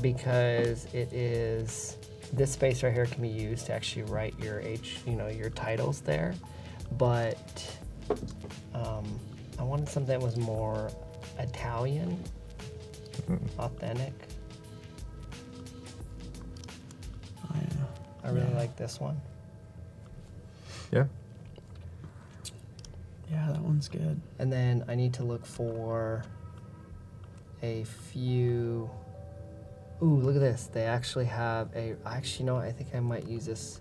because it is. This space right here can be used to actually write your your titles there, but I wanted something that was more Italian, authentic. I really like this one. Yeah. yeah, that one's good. And then I need to look for a few. Ooh, look at this. They actually have I think I might use this.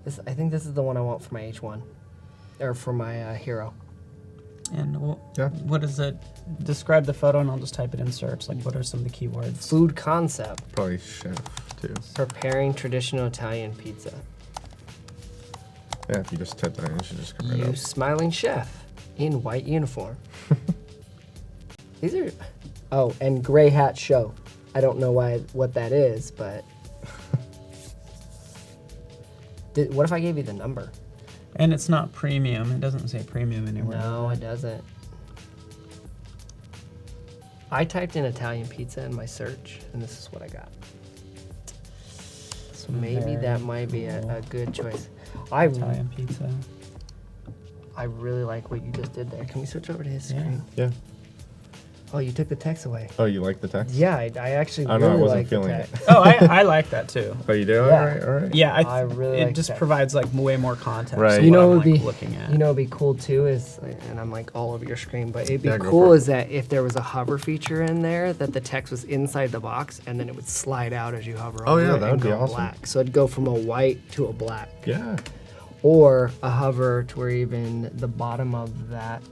I think this is the one I want for my H1. Or for my hero. And Yeah. what is it? Describe the photo and I'll just type it in search. Like, what are some of the keywords? Food concept. Probably chef, too. Preparing traditional Italian pizza. Yeah, if you just type that in, it should just come right You up. smiling chef in white uniform. These are... Oh, and gray hat show. I don't know what that is, but... What if I gave you the number? And it's not premium. It doesn't say premium anywhere. No, it doesn't. I typed in Italian pizza in my search, and this is what I got. So maybe that might be a good choice. Italian pizza. I really like what you just did there. Can we switch over to his screen? Yeah. Oh, you took the text away. Oh, you like the text? Yeah, I actually I don't know, I really wasn't like the feeling text. it. Oh, I like that too. Oh, you do? Yeah. All right. Yeah, I really it like just that. provides like way more context. Right. to You what know I'm, what would like, be looking at. You know, what'd be cool too is, and I'm like all over your screen, but it'd be Yeah, go cool for it. is that if there was a hover feature in there, that the text was inside the box, and then it would slide out as you hover Oh, over yeah, it that and would be go awesome. black. So it'd go from a white to a black, Yeah. or a hover to where even the bottom of that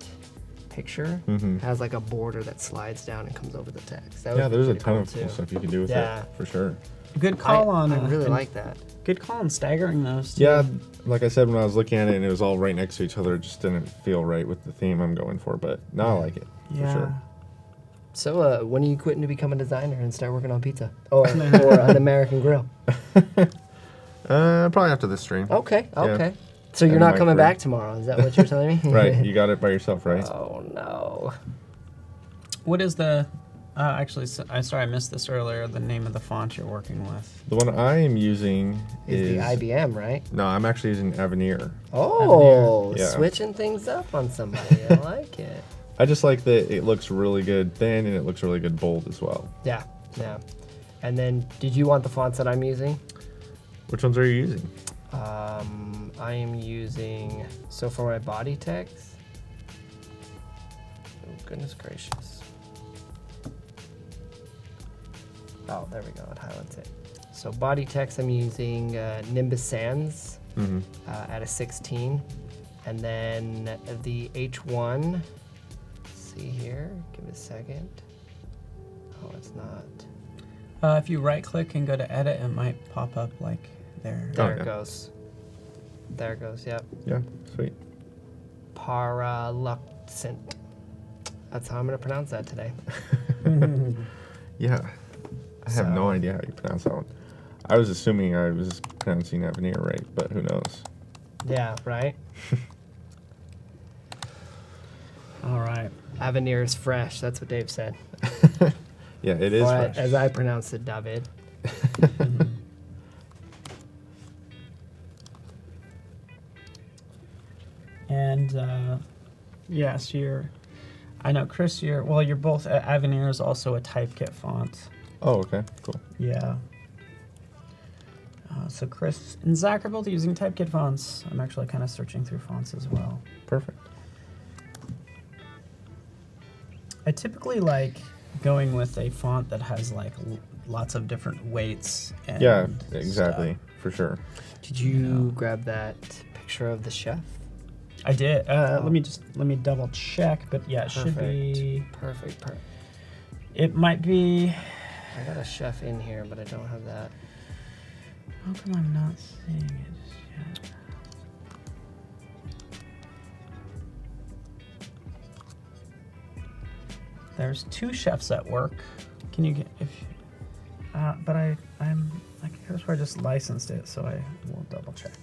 picture Mhm. has like a border that slides down and comes over the text. That would Yeah, be there's a pretty ton cool, of cool too. stuff you can do with Yeah. it, for sure. Good call on. I really and like that. Good call on staggering those. Too. Yeah, like I said, when I was looking at it and it was all right next to each other, it just didn't feel right with the theme I'm going for, but now I like it, for Yeah. sure. So, when are you quitting to become a designer and start working on pizza or an American grill? Probably after this stream. Okay, Yeah. okay. So you're And not my coming career. back tomorrow? Is that what you're telling me? Right, you got it by yourself, right? Oh no. What is the? Actually, I missed this earlier. The name of the font you're working with. The one I am using Is is... the IBM, right? No, I'm actually using Avenir. Oh, Yeah. switching things up on somebody. I like it. I just like that it looks really good thin and it looks really good bold as well. Yeah, yeah. And then, did you want the fonts that I'm using? Which ones are you using? I am using, so for my body text, oh goodness gracious. Oh, there we go, it highlights it. So body text, I'm using Nimbus Sans Mm-hmm. at a 16. And then the H1, let's see here, give it a second. Oh, it's not. If you right click and go to edit, it might pop up like there. There Okay. it goes. There it goes, yep. Yeah, sweet. Paraluxent. That's how I'm going to pronounce that today. Yeah. I have no So- idea how you pronounce that one. I was assuming I was pronouncing Avenir right, but who knows? Yeah, right? All right. Avenir is fresh. That's what Dave said. Yeah, it is Or fresh. as I pronounce it, David. And yes, I know, Chris. You're both. Avenir is also a typekit font. Oh, okay, cool. Yeah. So Chris and Zach are both using typekit fonts. I'm actually kind of searching through fonts as well. Perfect. I typically like going with a font that has like lots of different weights. And Yeah, exactly, for sure. Did you grab that picture of the chef? I did. Let me double check, but yeah, it should be. Perfect. It might be. I got a chef in here, but I don't have that. How come I'm not seeing it yet? There's two chefs at work. Can you get if? But I'm like, here's where I just licensed it, so I will double check.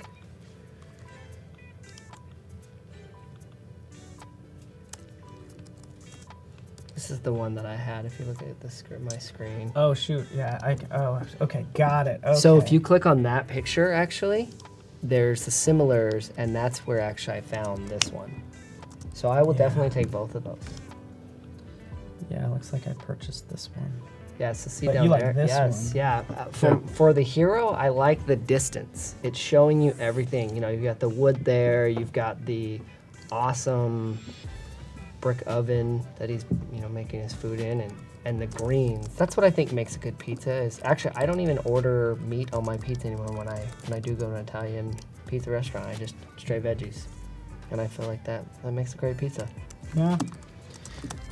This is the one that I had. If you look at my screen. Oh shoot, yeah. Okay, got it. Okay. So if you click on that picture, actually, there's the similars, and that's where actually I found this one. So I will definitely take both of those. Yeah, it looks like I purchased this one. Yeah, so see But down you like there. this yes, one. yeah. For the hero, I like the distance. It's showing you everything. You know, you've got the wood there. You've got the awesome brick oven that he's making his food in, and the greens. That's what I think makes a good pizza. Is actually I don't even order meat on my pizza anymore when I do go to an Italian pizza restaurant. I just straight veggies, and I feel like that makes a great pizza. Yeah,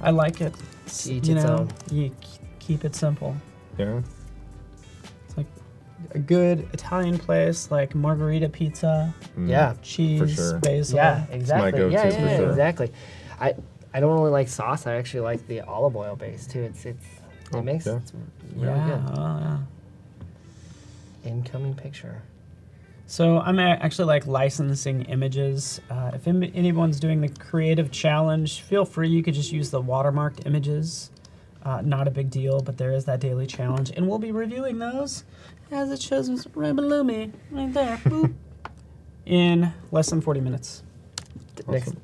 I like it. To each its own. You keep it simple. Yeah. It's like a good Italian place, like margarita pizza, Mm, Yeah. cheese, For sure. basil. Yeah, exactly. go-to yeah, for sure. exactly. I don't really like sauce. I actually like the olive oil base too. It makes yeah. it's really Yeah, good. yeah. Incoming picture. So I'm actually like licensing images. If anyone's doing the creative challenge, feel free. You could just use the watermarked images. Not a big deal, but there is that daily challenge, and we'll be reviewing those as it shows right below me, right there. Boop. in less than 40 minutes. Next,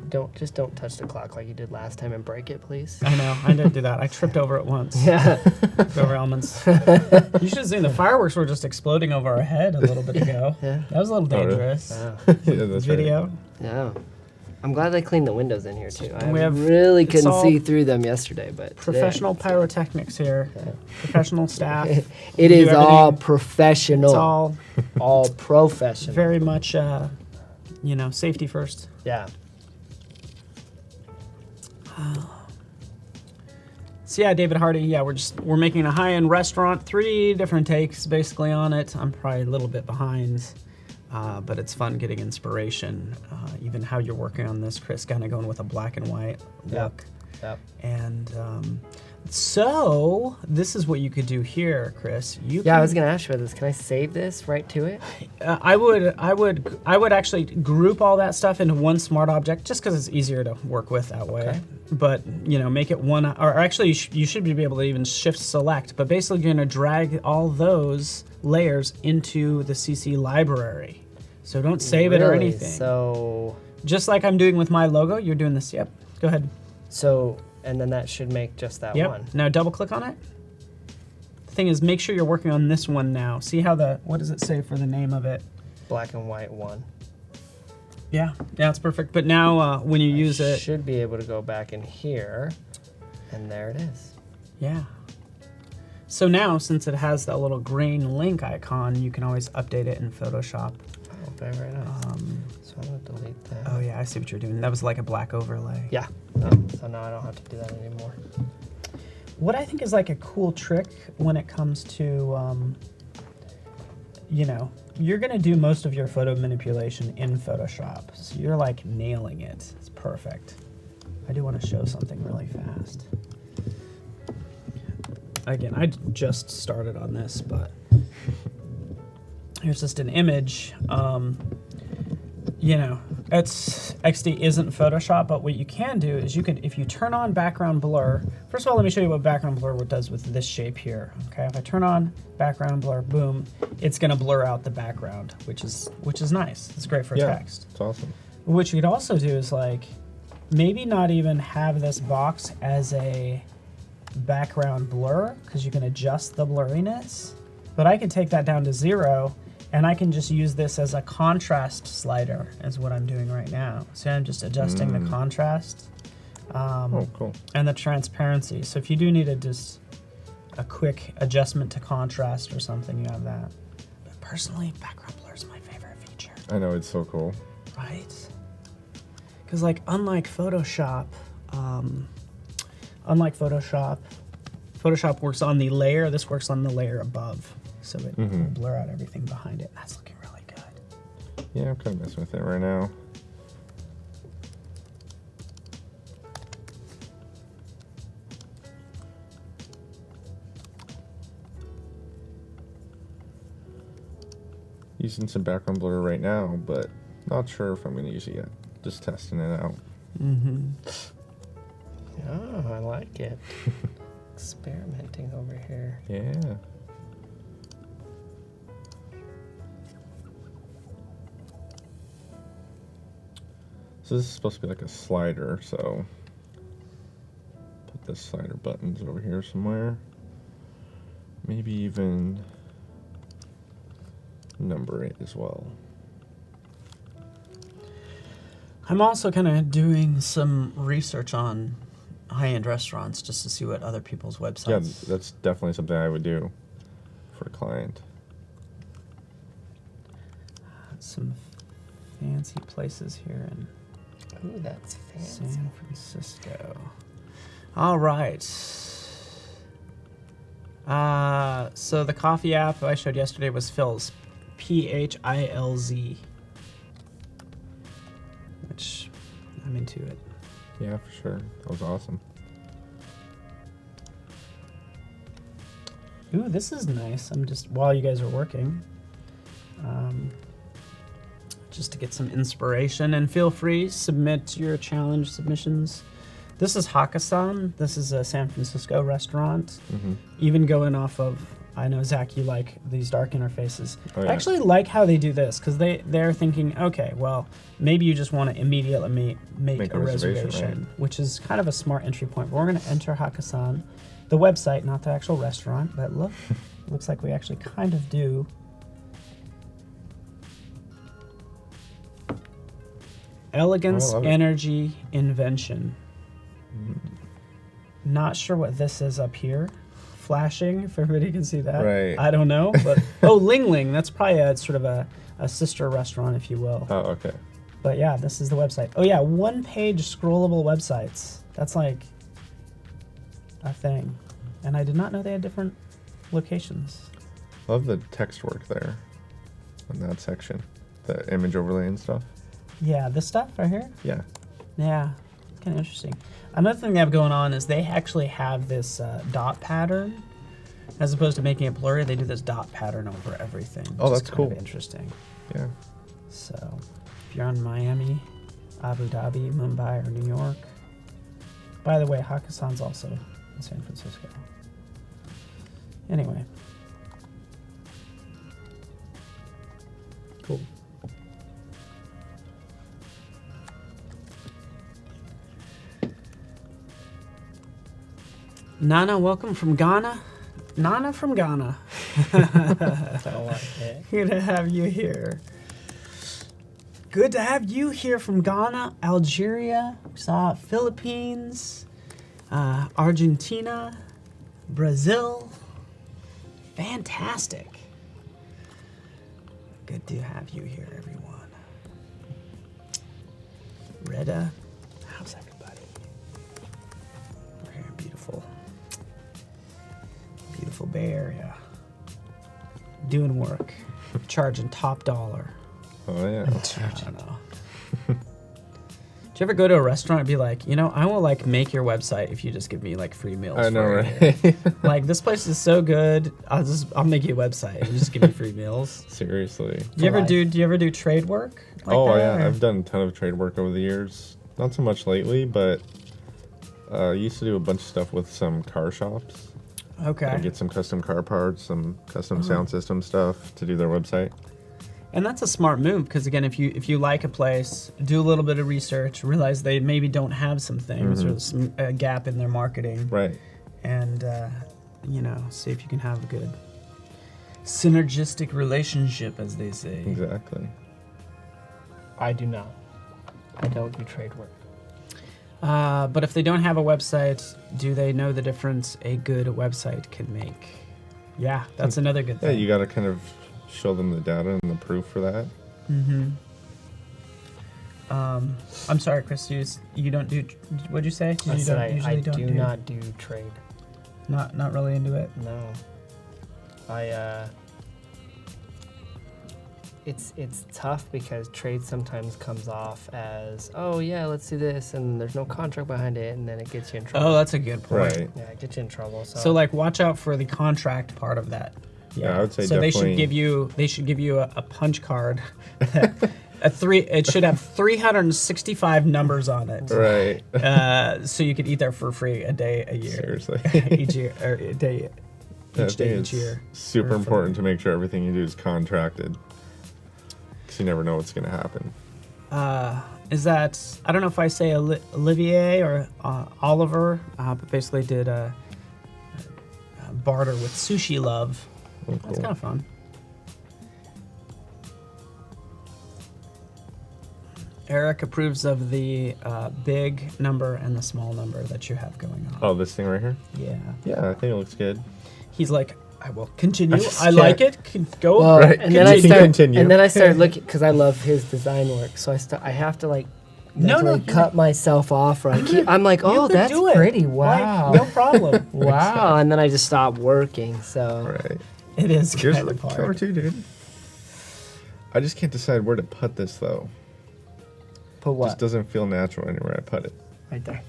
don't touch the clock like you did last time and break it, please. I know, I didn't do that. I tripped over it once. Yeah. Tripped over elements. You should have seen the fireworks were just exploding over our head a little bit ago. Yeah. That was a little dangerous. Wow. Yeah, that's Video. right. Yeah. I'm glad they cleaned the windows in here too. I We have- really it's couldn't all see through them yesterday, but Professional pyrotechnics here. Yeah. Professional staff. It We is do all everything. professional. It's all all professional. very much, safety first. Yeah. So yeah, David Hardy. Yeah, we're making a high-end restaurant. 3 different takes basically on it. I'm probably a little bit behind, but it's fun getting inspiration. Even how you're working on this, Chris, kind of going with a black and white look. Yep. And so this is what you could do here, Chris. I was gonna ask you about this. Can I save this right to it? I would actually group all that stuff into one smart object just because it's easier to work with that way. Okay. But make it one, or actually you should be able to even shift select. But basically you're gonna drag all those layers into the CC library. So don't save it or Really? anything. So Just like I'm doing with my logo, you're doing this. Yep. Go ahead. and then that should make just that Yep. one. Now double click on it. The thing is, make sure you're working on this one now. See how what does it say for the name of it? Black and white one. Yeah, it's perfect. But now when you use it, Should be able to go back in here, and there it is. yeah. So now, since it has that little green link icon, you can always update it in Photoshop. Oh, very, very nice. So I'm gonna delete that. Oh yeah, I see what you're doing. That was like a black overlay. Yeah. So now I don't have to do that anymore. What I think is like a cool trick when it comes to, you're gonna do most of your photo manipulation in Photoshop. So you're like nailing it. It's perfect. I do want to show something really fast. Again, I just started on this, but here's just an image. It's XD isn't Photoshop, but what you can do is if you turn on background blur. First of all, let me show you what background blur does with this shape here. Okay, if I turn on background blur, boom, it's gonna blur out the background, which is nice. It's great for text. It's awesome. What you could also do is maybe not even have this box as a background blur, because you can adjust the blurriness, but I can take that down to 0 and I can just use this as a contrast slider is what I'm doing right now. So I'm just adjusting the contrast Cool. and the transparency. So if you do need a quick adjustment to contrast or something, you have that. But personally, background blur is my favorite feature. I know, it's so cool. Right? Because unlike Photoshop, Photoshop works on the layer. This works on the layer above, so it will blur out everything behind it. That's looking really good. Yeah, I'm kind of messing with it right now. Using some background blur right now, but not sure if I'm going to use it yet. Just testing it out. Oh, I like it. Experimenting over here. Yeah. So this is supposed to be like a slider, so put the slider buttons over here somewhere. Maybe even number it as well. I'm also kind of doing some research on high-end restaurants just to see what other people's websites. Yeah, that's definitely something I would do for a client. Some fancy places here in Ooh, that's fancy. San Francisco. All right. So the coffee app I showed yesterday was Philz, Philz, which I'm into it. Yeah, for sure. That was awesome. Ooh, this is nice. I'm just, while you guys are working, just to get some inspiration, and feel free, submit your challenge submissions. This is Hakkasan. This is a San Francisco restaurant. Even going off of I know, Zach, you like these dark interfaces. Oh, I yeah. actually like how they do this because they're thinking, okay, well, maybe you just want to immediately make a reservation, which is kind of a smart entry point. But we're going to enter Hakkasan, the website, not the actual restaurant. But look, looks like we actually kind of do. Elegance, energy, invention. Not sure what this is up here. Flashing, if everybody can see that. Right. I don't know, but Ling Ling. That's probably a sort of a sister restaurant, if you will. Oh, okay. But yeah, this is the website. Oh yeah, one-page scrollable websites. That's like a thing, and I did not know they had different locations. Love the text work there in that section, the image overlay and stuff. Yeah, this stuff right here. Yeah. Yeah, it's kind of interesting. Another thing they have going on is they actually have this dot pattern. As opposed to making it blurry, they do this dot pattern over everything. Oh, which that's is kind cool. of interesting. Yeah. So, if you're on Miami, Abu Dhabi, Mumbai, or New York. By the way, Hakkasan's also in San Francisco. Anyway. Cool. Nana, welcome from Ghana. Nana from Ghana. I like it. Good to have you here. Good to have you here from Ghana, Algeria, Philippines, Argentina, Brazil. Fantastic. Good to have you here, everyone. Reda, how's everybody? We're here in beautiful Bay Area. Doing work, charging top dollar. Oh, yeah. I don't know. Do you ever go to a restaurant and be like, I will like make your website if you just give me like free meals? I know, for a right? year. Like, this place is so good. I'll make you a website and you just give me free meals. Seriously. Do you ever do trade work? Like Oh, that, yeah. or? I've done a ton of trade work over the years. Not so much lately, but I used to do a bunch of stuff with some car shops. Okay. I get some custom car parts, some custom sound system stuff to do their website. And that's a smart move because, again, if you like a place, do a little bit of research, realize they maybe don't have some things or some gap in their marketing. Right. And, see if you can have a good synergistic relationship, as they say. Exactly. I do not. I don't do trade work. But if they don't have a website, do they know the difference a good website can make? Yeah, that's another good Yeah, thing. you got to kind of show them the data and the proof for that. Mm-hmm. I'm sorry, Chris. You don't do. What'd you say? I said I don't do not do trade. Not really into it. No. It's tough because trade sometimes comes off as, oh yeah, let's do this, and there's no contract behind it, and then it gets you in trouble. Oh, that's a good point. Right. Yeah, it gets you in trouble. So like, watch out for the contract part of that. Yeah, I would say so definitely. they should give you a punch card. It should have 365 numbers on it. Right. So you could eat there for free a day a year. Seriously. Each year or a day. I Each day think each year. super important to make sure everything you do is contracted. Because you never know what's going to happen. Is that, I don't know if I say Olivier or Oliver, but basically did a barter with Sushi Love. Oh, That's cool. kind of fun. Eric approves of the big number and the small number that you have going on. Oh, this thing right here? Yeah. Yeah, I think it looks good. He's like, I will continue. just I like it. Go. Well, Right, and then I you can start, continue. and then I start looking because I love his design work. So I have to like mentally cut myself off. Or I'm like, oh, could that's do it. pretty. Wow. Like, no problem. Wow. And then I just stop working. So Right. It is Here's kind the of cover hard. too, dude. I just can't decide where to put this, though. put It what? just doesn't feel natural anywhere I put it. Right there.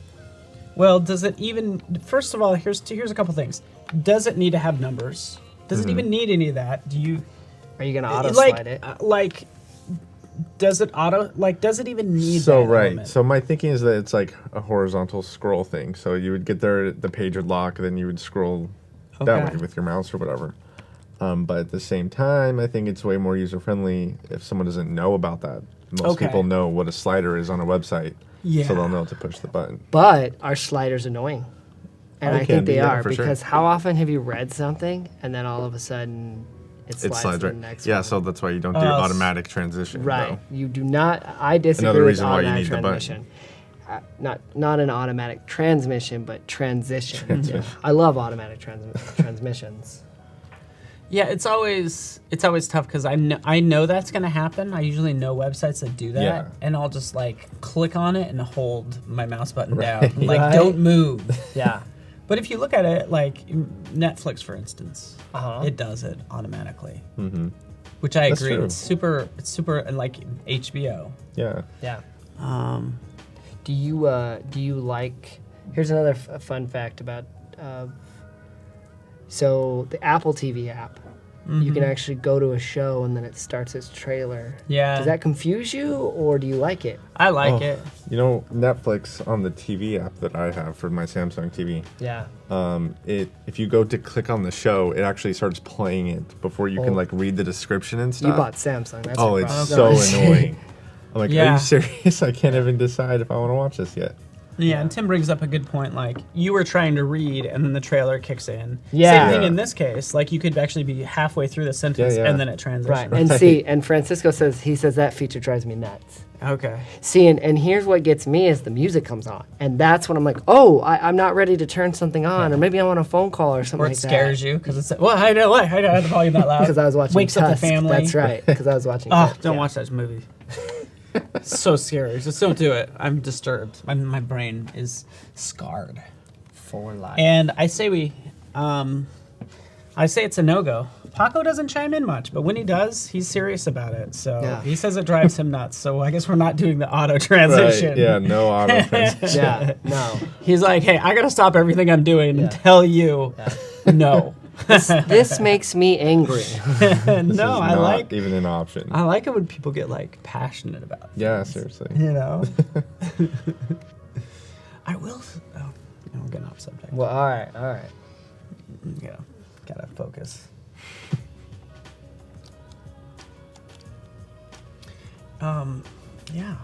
Well, does it even? First of all, here's a couple things. Does it need to have numbers? Does it even need any of that? Do you? Are you gonna auto like, slide it? does it auto? Like, does it even need? So that right. element? So my thinking is that it's like a horizontal scroll thing. So you would get there, the page would lock, then you would scroll that Okay. way with your mouse or whatever. But at the same time, I think it's way more user-friendly if someone doesn't know about that. Most people know what a slider is on a website, so they'll know to push the button. But are sliders annoying? And I think they are, because sure. how often have you read something and then all of a sudden it slides to the next one? So that's why you don't do automatic transition. Right. Though. You do not. I disagree Another with reason why you automatic need transmission. Not an automatic transmission, but transition. I love automatic transmissions. Yeah, it's always tough because I know that's gonna happen. I usually know websites that do that, and I'll just like click on it and hold my mouse button down, like don't move. Yeah. But if you look at it, like Netflix, for instance, it does it automatically, which I agree. True. It's super, and like HBO. Yeah. Yeah. Do you like? Here's another fun fact about. So the Apple TV app, you can actually go to a show and then it starts its trailer. Yeah. Does that confuse you, or do you like it? I like it. You know, Netflix on the TV app that I have for my Samsung TV. Yeah. If you go to click on the show, it actually starts playing it before you can like read the description and stuff. You bought Samsung. That's it's so annoying. I'm like, are you serious? I can't even decide if I want to watch this yet. Yeah, and Tim brings up a good point. Like, you were trying to read, and then the trailer kicks in. Yeah. Same thing in this case. Like, you could actually be halfway through the sentence, and then it transitions. Right. And Francisco says that feature drives me nuts. Okay. See, and here's what gets me is the music comes on, and that's when I'm like, oh, I'm not ready to turn something on, or maybe I'm on a phone call or something like that. Or it scares you because it's well, I had the volume that loud. Because I was watching Wakes Tusk. up the family. That's right. Because I was watching. Oh, don't watch that movie. It's so scary. Just don't do it. I'm disturbed. My brain is scarred For life. And I say it's a no-go. Paco doesn't chime in much, but when he does, he's serious about it. So he says it drives him nuts. So I guess we're not doing the auto transition. Right. Yeah, no auto transition. Yeah, no. He's like, hey, I got to stop everything I'm doing and tell you no. This makes me angry. No, I like even an option. I like it when people get like passionate about it. Yeah, seriously. You know. I will. Oh, we're getting off subject. Well, all right. Yeah, gotta focus. Yeah.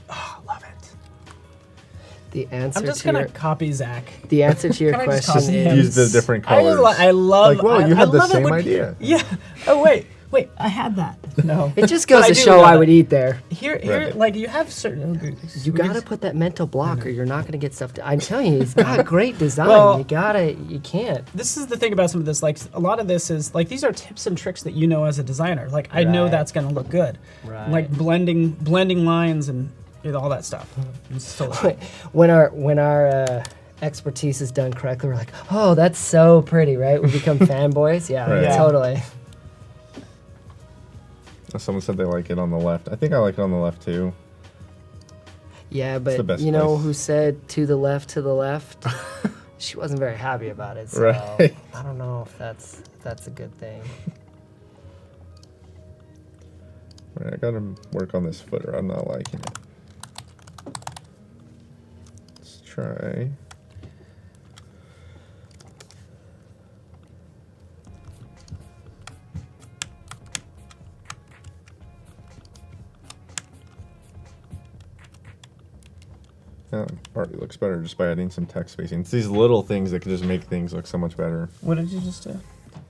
Oh, love it. The answer. I'm just gonna copy Zach. The answer to your Can I just question copy him? Use the different colors. I love. Like, well, you I had the love it same when idea. Yeah. Oh wait, I had that. No. It just goes But I to do show love I it. would eat there. Here, Right. like you have certain. You gotta put that mental block, or you're not gonna get stuff. I'm telling you, he's got great design. Well, you can't. This is the thing about some of this. Like a lot of this is like these are tips and tricks that you know as a designer. Like I know that's gonna look good. Right. Like blending lines and all that stuff. It's so When our expertise is done correctly, we're like, oh, that's so pretty, right? We become fanboys. Yeah, Right. totally. Someone said they like it on the left. I think I like it on the left too. Yeah, the but best you know place. who said to the left? She wasn't very happy about it. So Right. I don't know if that's a good thing. Right, I gotta work on this footer. I'm not liking it. Let's try. Yeah, already looks better just by adding some text spacing. It's these little things that can just make things look so much better. What did you just do?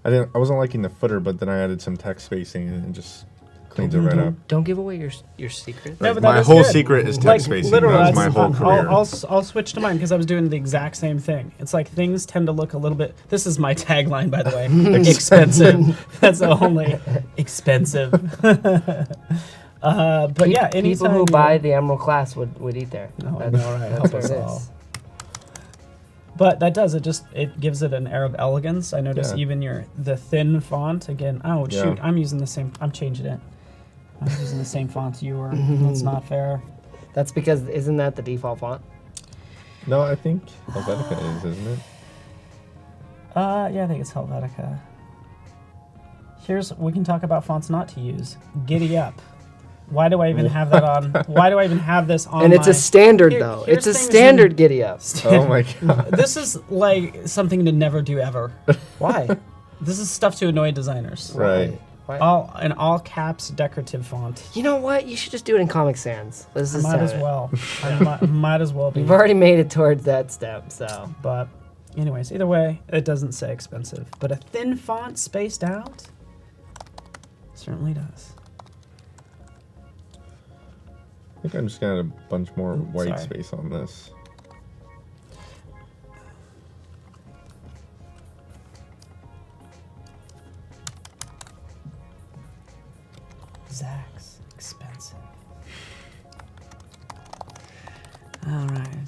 I wasn't liking the footer, but then I added some text spacing and it just cleans it right up. Don't give away your secret. No, Like, but that my is whole good. secret is text Like spacing. literally, That was my that's whole fun. career. I'll switch to mine because I was doing the exact same thing. It's like things tend to look a little bit. This is my tagline, by the way. Expensive. That's the only expensive. But yeah, anytime People who buy the Emerald class would eat there. No, That's, no, right. that's Help what us it all. is. But that does it gives it an air of elegance. I notice even the thin font again. Oh shoot, I'm using the same. I'm changing it. I'm using the same font you were. That's not fair. That's because isn't that the default font? No, I think Helvetica is, isn't it? Yeah, I think it's Helvetica. We can talk about fonts not to use. Giddy Up. Why do I even have that on? Why do I even have this on? And it's a standard though. here's It's a things standard giddy up. Oh my god. This is like something to never do ever. Why? This is stuff to annoy designers. Right. In all caps, decorative font. You know what? You should just do it in Comic Sans. Let's just Might have as it. well. I might as well be. You've already made it towards that step, so. But anyways, either way, it doesn't say expensive. But a thin font spaced out certainly does. I think I'm just gonna add a bunch more white sorry. space on this. Zach's expensive. All right.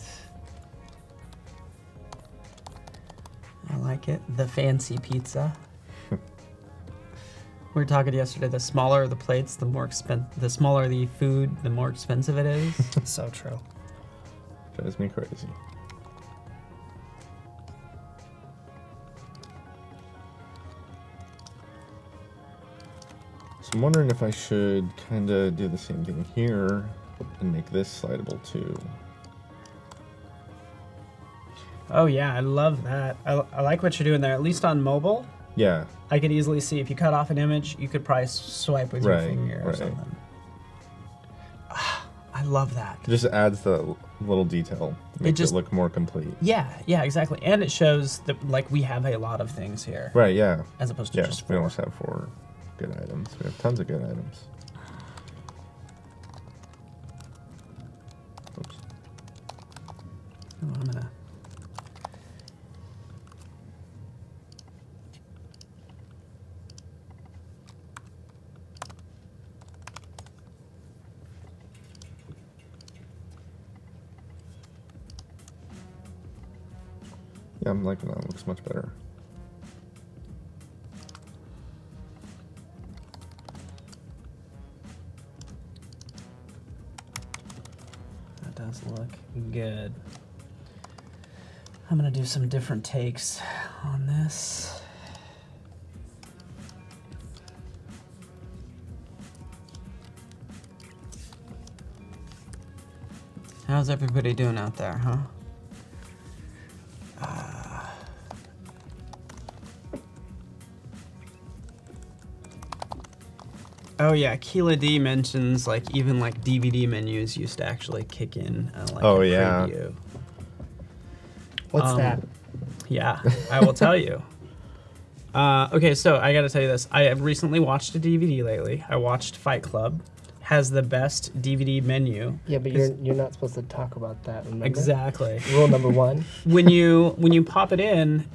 I like it. The fancy pizza. We were talking yesterday. The smaller the plates, the more the smaller the food, the more expensive it is. So true. Drives me crazy. So I'm wondering if I should kind of do the same thing here and make this slidable too. Oh yeah, I love that. I like what you're doing there. At least on mobile, Yeah, I could easily see if you cut off an image, you could probably swipe with your Right, finger or right. something. I love that. it just adds the little detail, makes just- it look more complete. Yeah, exactly. And it shows that like we have a lot of things here, Right, yeah. as opposed to Yeah, just we four. almost have 4 good items. We have tons of good items. Oops. Oh, I'm gonna. Yeah, I'm liking that. It looks much better. That does look good. I'm gonna do some different takes on this. How's everybody doing out there, huh? Oh yeah, Keela D mentions like even like DVD menus used to actually kick in like Oh, a yeah. preview. What's that? Yeah, I will tell you. Okay, so I got to tell you this. I have recently watched a DVD lately. I watched Fight Club. Has the best DVD menu. Yeah, but you're not supposed to talk about that, remember? Exactly. Rule number 1. When you pop it in,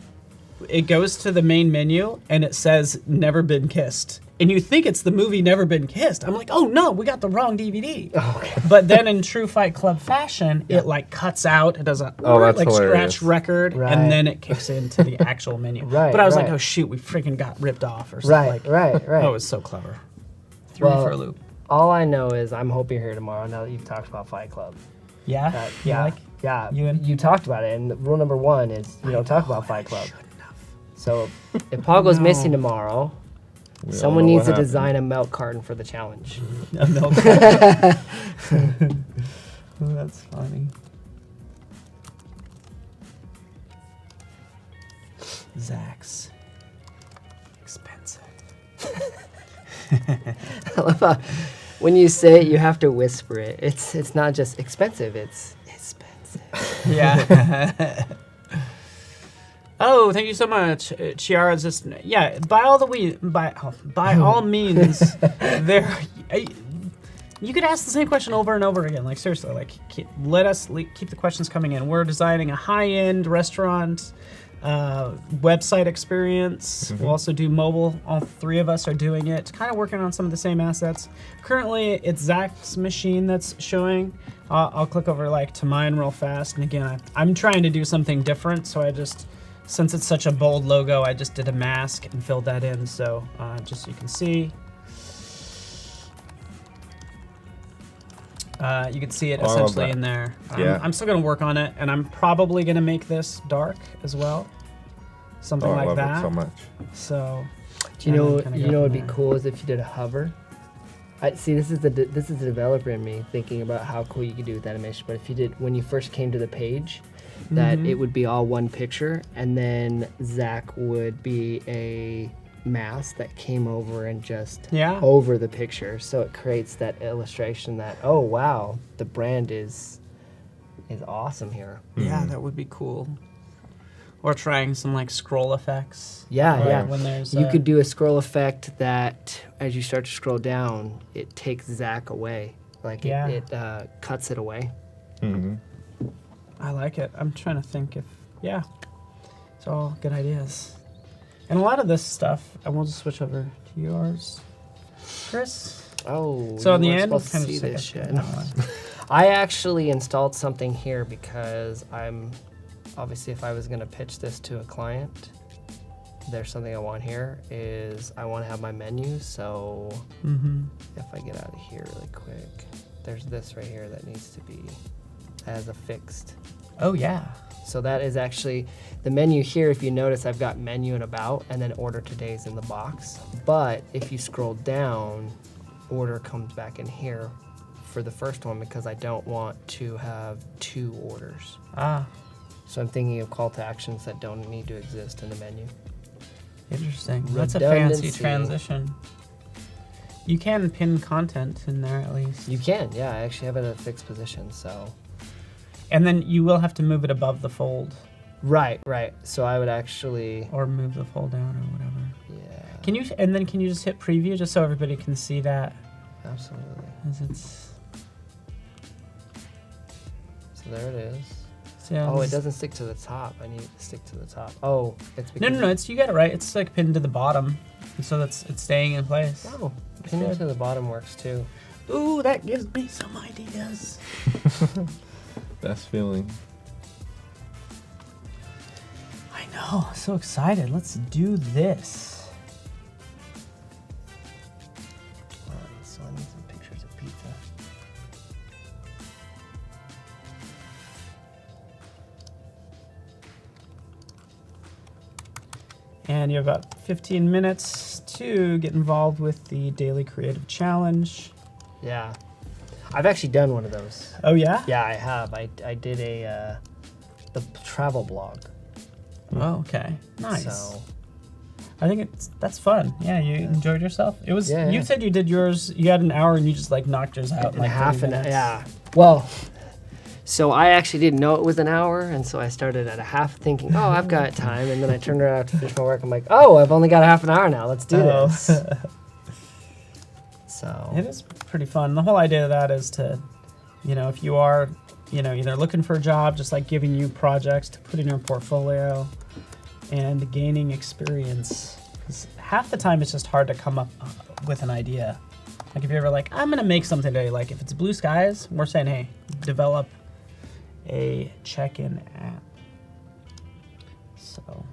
it goes to the main menu and it says "Never Been Kissed," and you think it's the movie "Never Been Kissed." I'm like, oh no, we got the wrong DVD. Oh, okay. But then in true Fight Club fashion, it like cuts out. It does a that's like hilarious. scratch record, Right. and then it kicks into the actual menu. Right, But I was like, right. oh shoot, we freaking got ripped off or something. Right, Like, right. oh, it was so clever. Threw me Well, for a loop. All I know is I'm hoping here tomorrow now that you've talked about Fight Club. Yeah. You Yeah, like? yeah. You in? You talked about it, and rule number 1 is you don't talk about Fight Club. Shouldn't have. So if Paul goes No. missing tomorrow, We all someone know needs what to happened. design a milk carton for the challenge. A milk. Oh, that's funny. Zach's expensive. I love how when you say it, you have to whisper it. It's not just expensive, it's expensive. Yeah. Oh, thank you so much, Chiara's just yeah. By all means, there. You could ask the same question over and over again. Like seriously, like keep the questions coming in. We're designing a high-end restaurant website experience. We'll also do mobile. All 3 of us are doing it. Kind of working on some of the same assets. Currently, it's Zach's machine that's showing. I'll click over like to mine real fast. And again, I'm trying to do something different. So I just, since it's such a bold logo, I just did a mask and filled that in. So just so you can see. You can see it Oh, I love essentially that. in there. Yeah. I'm still going to work on it, and I'm probably going to make this dark as well. Something Oh, I like love that. it so much. So, Do you know? and then kinda You go know, from what'd be there. cool is if you did a hover. I see. This is the developer in me thinking about how cool you could do with animation. But if you did when you first came to the page, that it would be all one picture, and then Zach would be a mask that came over and just over the picture, so it creates that illustration that, oh wow, the brand is awesome here. Yeah, that would be cool. Or trying some like scroll effects. Yeah. When there's you could do a scroll effect that as you start to scroll down, it takes Zach away. Like it cuts it away. I like it. I'm trying to think if it's all good ideas. And a lot of this stuff, I will just switch over to yours, Chris. Oh, so in the end, we'll kind of see this shit. I actually installed something here because I'm obviously, if I was going to pitch this to a client, there's something I want here is I want to have my menu. So if I get out of here really quick, there's this right here that needs to be as a fixed. Oh yeah. So that is actually the menu here. If you notice, I've got menu and about, and then order today's in the box. But if you scroll down, order comes back in here for the first one because I don't want to have two orders. So I'm thinking of call to actions that don't need to exist in the menu. Interesting. That's a fancy transition. You can pin content in there at least. You can, yeah. I actually have it at a fixed position, so. And then you will have to move it above the fold. Right. So I would actually. Or move the fold down or whatever. Yeah. Can you just hit preview just so everybody can see that? Absolutely. So there it is. So it doesn't stick to the top. I need it to stick to the top. Oh, it's because No, you got it right. It's like pinned to the bottom. And so it's staying in place. Oh, pinning to the bottom works too. Ooh, that gives me some ideas. Best feeling. I know, so excited. Let's do this. Alright, so I need some pictures of pizza. And you have about 15 minutes to get involved with the daily creative challenge. Yeah. I've actually done one of those. Oh yeah? Yeah, I have. I did the travel blog. Oh, okay. Nice. So I think that's fun. Yeah, you enjoyed yourself? It was Yeah. You said you did yours, you had an hour and you just like knocked yours out in like half 30 an minutes. yeah. Well, so I actually didn't know it was an hour, and so I started at a half thinking, oh, I've got time, and then I turned around to finish my work. I'm like, oh, I've only got a half an hour now. Let's do this. So it is pretty fun. The whole idea of that is to, if you are, either looking for a job, just like giving you projects to put in your portfolio and gaining experience. 'Cause half the time it's just hard to come up with an idea. Like if you're ever like, I'm going to make something today, like if it's blue skies, we're saying, hey, develop a check-in app. So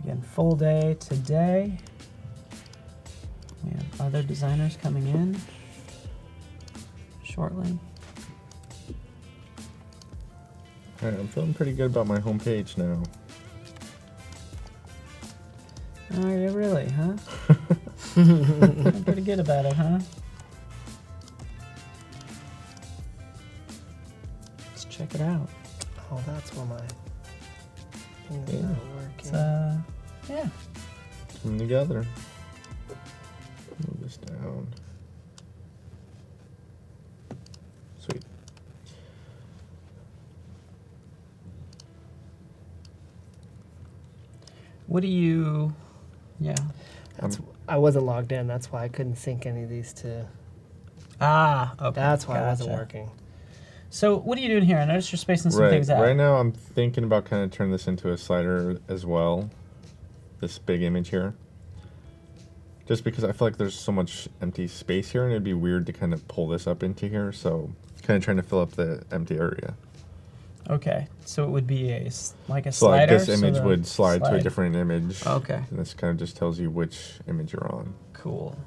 again, full day today. We have other designers coming in shortly. All right, I'm feeling pretty good about my homepage now. Oh, yeah, really, huh? I'm pretty good about it, huh? Let's check it out. oh, that's where my thing is Yeah. not It's, working. yeah. Coming together. Move this down. Sweet. What do you... Yeah. I wasn't logged in. That's why I couldn't sync any of these to. Ah, okay. That's why it wasn't gotcha. working. So what are you doing here? I noticed you're spacing some things out. Right now I'm thinking about kind of turning this into a slider as well. This big image here. Just because I feel like there's so much empty space here and it'd be weird to kind of pull this up into here. So kind of trying to fill up the empty area. Okay, so it would be a So slider? like this so image the would slide to a different image. Okay. And this kind of just tells you which image you're on. Cool.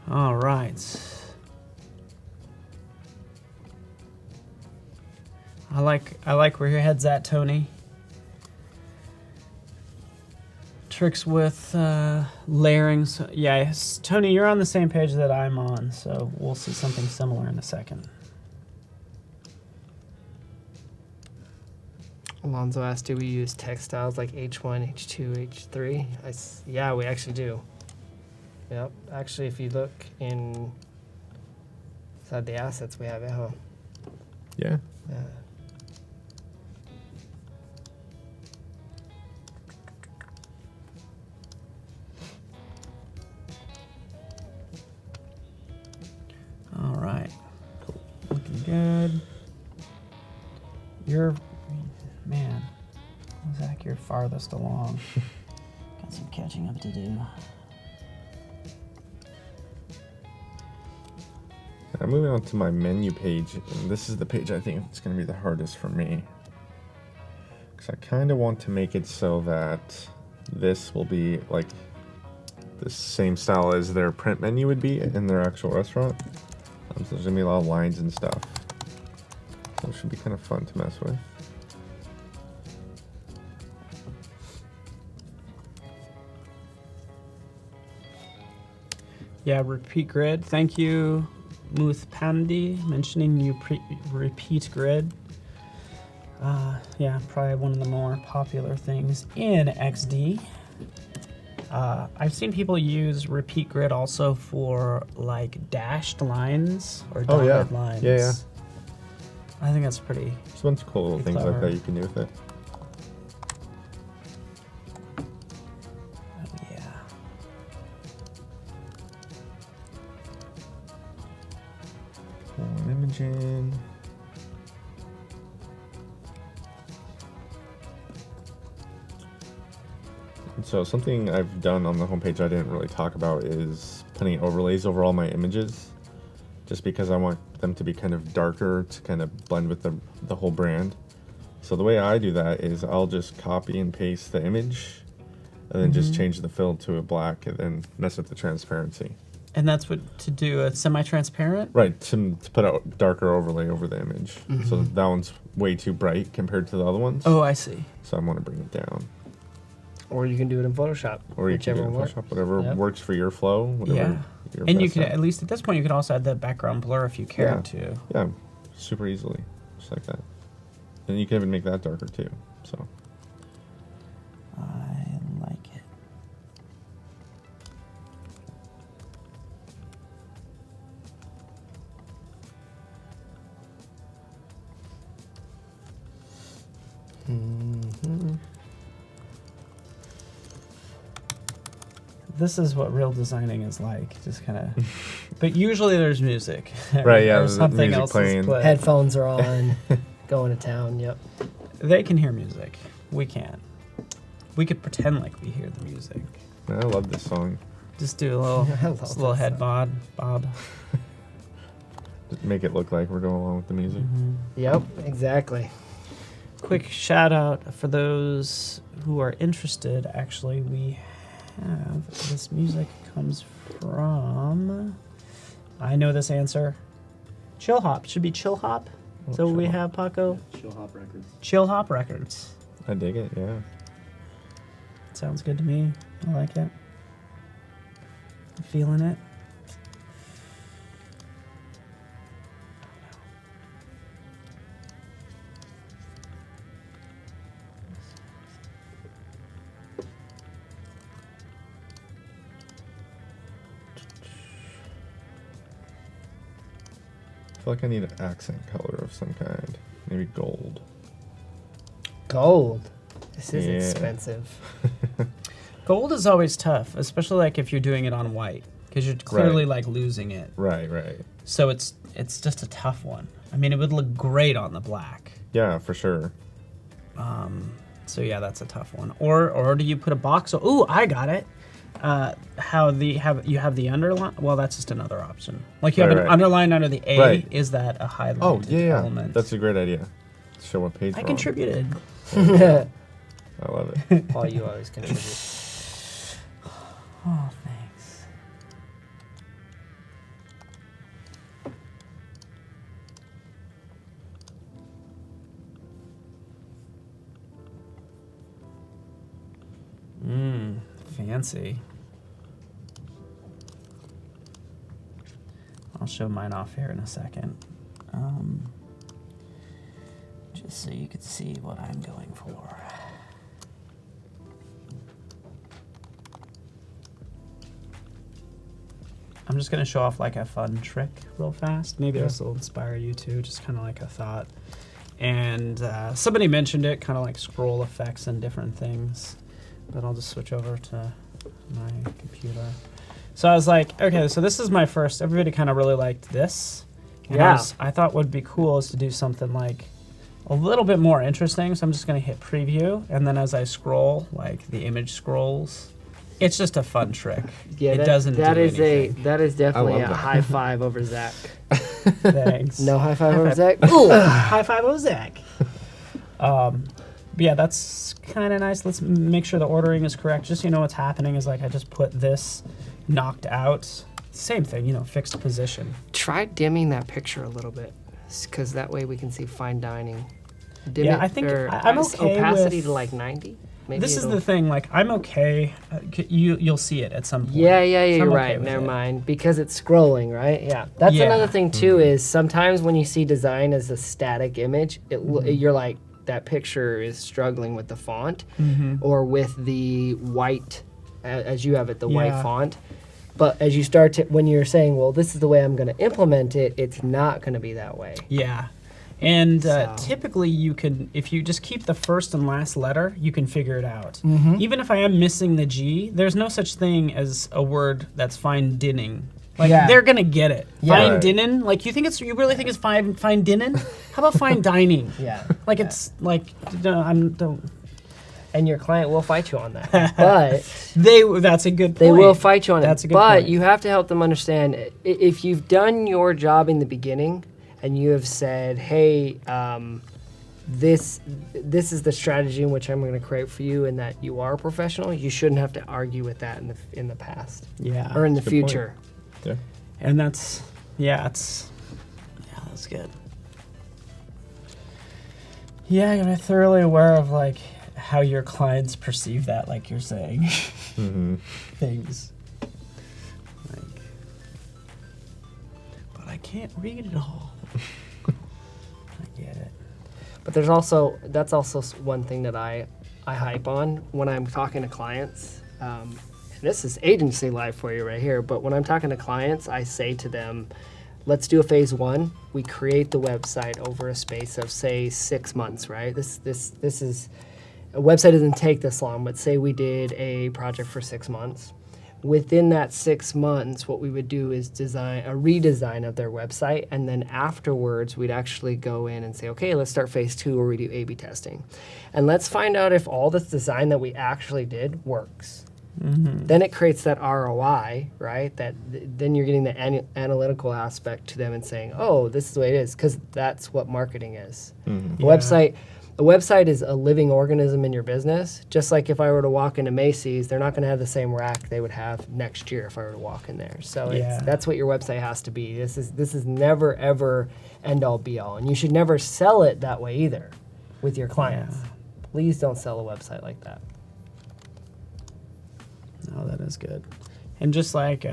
All right. I like where your head's at, Tony. Tricks with layering. So, yeah, Tony, you're on the same page that I'm on, so we'll see something similar in a second. Alonzo asked, do we use text styles like H1, H2, H3? Yeah, we actually do. Yep. Actually, if you look inside the assets, we have it, huh? Yeah. Yeah. All right. Looking good. Man, Zach, you're farthest along. Got some catching up to do. I'm moving on to my menu page, and this is the page I think it's going to be the hardest for me. Because I kind of want to make it so that this will be like the same style as their print menu would be in their actual restaurant. So there's going to be a lot of lines and stuff. So it should be kind of fun to mess with. Yeah, repeat grid. Thank you, Muth Pandi, mentioning you repeat grid. Yeah, probably one of the more popular things in XD. I've seen people use repeat grid also for like dashed lines or dotted lines. Yeah. I think that's pretty. There's a bunch of cool little things clever. like that you can do with it. Yeah. Pull an image in. And so something I've done on the homepage I didn't really talk about is putting overlays over all my images, just because I want them to be kind of darker to kind of blend with the whole brand. So the way I do that is I'll just copy and paste the image and then just change the fill to a black and then mess with the transparency. And that's what to do a semi-transparent? Right, to put a darker overlay over the image. So that one's way too bright compared to the other ones. Oh, I see. So I want to bring it down. Or you can do it in Photoshop. Or you can do it in works. Photoshop, whatever Yep. works for your flow. Whatever Yeah. your And you best could, at. at least at this point, you could also add the background blur if you cared to. Yeah, super easily, just like that. And you can even make that darker too. So I like it. This is what real designing is like, just kind of. But usually there's music. Right, yeah, or there's something music else playing. is playing. Headphones are on, going to town, yep. They can hear music. We can't. We could pretend like we hear the music. I love this song. Just do a little, I love just a little this head bob. Just make it look like we're going along with the music. Yep, exactly. Quick shout out for those who are interested. Actually, we have this music comes from. I know this answer. Chill Hop should be Chill Hop. Oh, So Chill we Hop. have Paco. Chill Hop Records. Chill Hop Records. I dig it, yeah. Sounds good to me. I like it. I'm feeling it. I feel like I need an accent color of some kind. Maybe gold. Gold. This is Yeah. expensive. Gold is always tough, especially like if you're doing it on white, because you're clearly like losing it. Right. So it's just a tough one. I mean, it would look great on the black. Yeah, for sure. So yeah, that's a tough one. Or do you put a box? Ooh, I got it. You have the underline? Well, that's just another option. Like you have an underline under the A. Right. Is that a highlighted Oh, yeah. element? That's a great idea. Show what page I we're on. contributed. I love it. Paul, you always contribute. Oh, thanks. fancy. I'll show mine off here in a second. Just so you can see what I'm going for. I'm just going to show off like a fun trick real fast. Maybe this will inspire you too, just kind of like a thought. And somebody mentioned it, kind of like scroll effects and different things. But I'll just switch over to my computer. So I was like, okay, so this is my first. Everybody kind of really liked this. And I thought what would be cool is to do something like a little bit more interesting. So I'm just going to hit preview. And then as I scroll, like the image scrolls. It's just a fun trick. Yeah, that is definitely a high five over Zach. Thanks. No high five over Zach? Ooh, high five over Zach. But yeah, that's kind of nice. Let's make sure the ordering is correct. Just so you know what's happening is like I just put this knocked out. Same thing, you know, fixed position. Try dimming that picture a little bit, because that way we can see fine dining. I think I'm okay opacity with to like 90. Maybe this is the thing, like, I'm okay. You'll see it at some point. Yeah, you're right. Never mind. Because it's scrolling, right? Yeah. That's another thing, too, is sometimes when you see design as a static image, you're like, that picture is struggling with the font or with the white, as you have it, the white font. But as you start to, when you're saying, well, this is the way I'm going to implement it, it's not going to be that way. Yeah. And typically you can, if you just keep the first and last letter, you can figure it out. Even if I am missing the G, there's no such thing as a word that's fine dinning. Like they're gonna get it. Fine dinning. Like you really think it's fine dinning? How about fine dining? Like it's like don't. And your client will fight you on that. But that's a good point. They will fight you on that's it. A good point. But you have to help them understand if you've done your job in the beginning. And you have said, hey, this is the strategy in which I'm going to create for you, and that you are a professional. You shouldn't have to argue with that in the past, or in the future. Yeah, and that's that's good. Yeah, I'm thoroughly aware of like how your clients perceive that, like you're saying things. Like, but I can't read it all. I get it. But that's also one thing that I hype on when I'm talking to clients. And this is agency life for you right here. But when I'm talking to clients, I say to them, let's do a phase 1. We create the website over a space of say 6 months, right? This is a website doesn't take this long, but say we did a project for 6 months. Within that 6 months, what we would do is design a redesign of their website, and then afterwards, we'd actually go in and say, okay, let's start phase 2 where we do A/B testing. And let's find out if all this design that we actually did works. Then it creates that ROI, right? Then you're getting the analytical aspect to them and saying, oh, this is the way it is, because that's what marketing is. A website is a living organism in your business. Just like if I were to walk into Macy's, they're not going to have the same rack they would have next year if I were to walk in there. So that's what your website has to be. This is never, ever end all be all. And you should never sell it that way either with your clients. Please don't sell a website like that. No, that is good. And just like,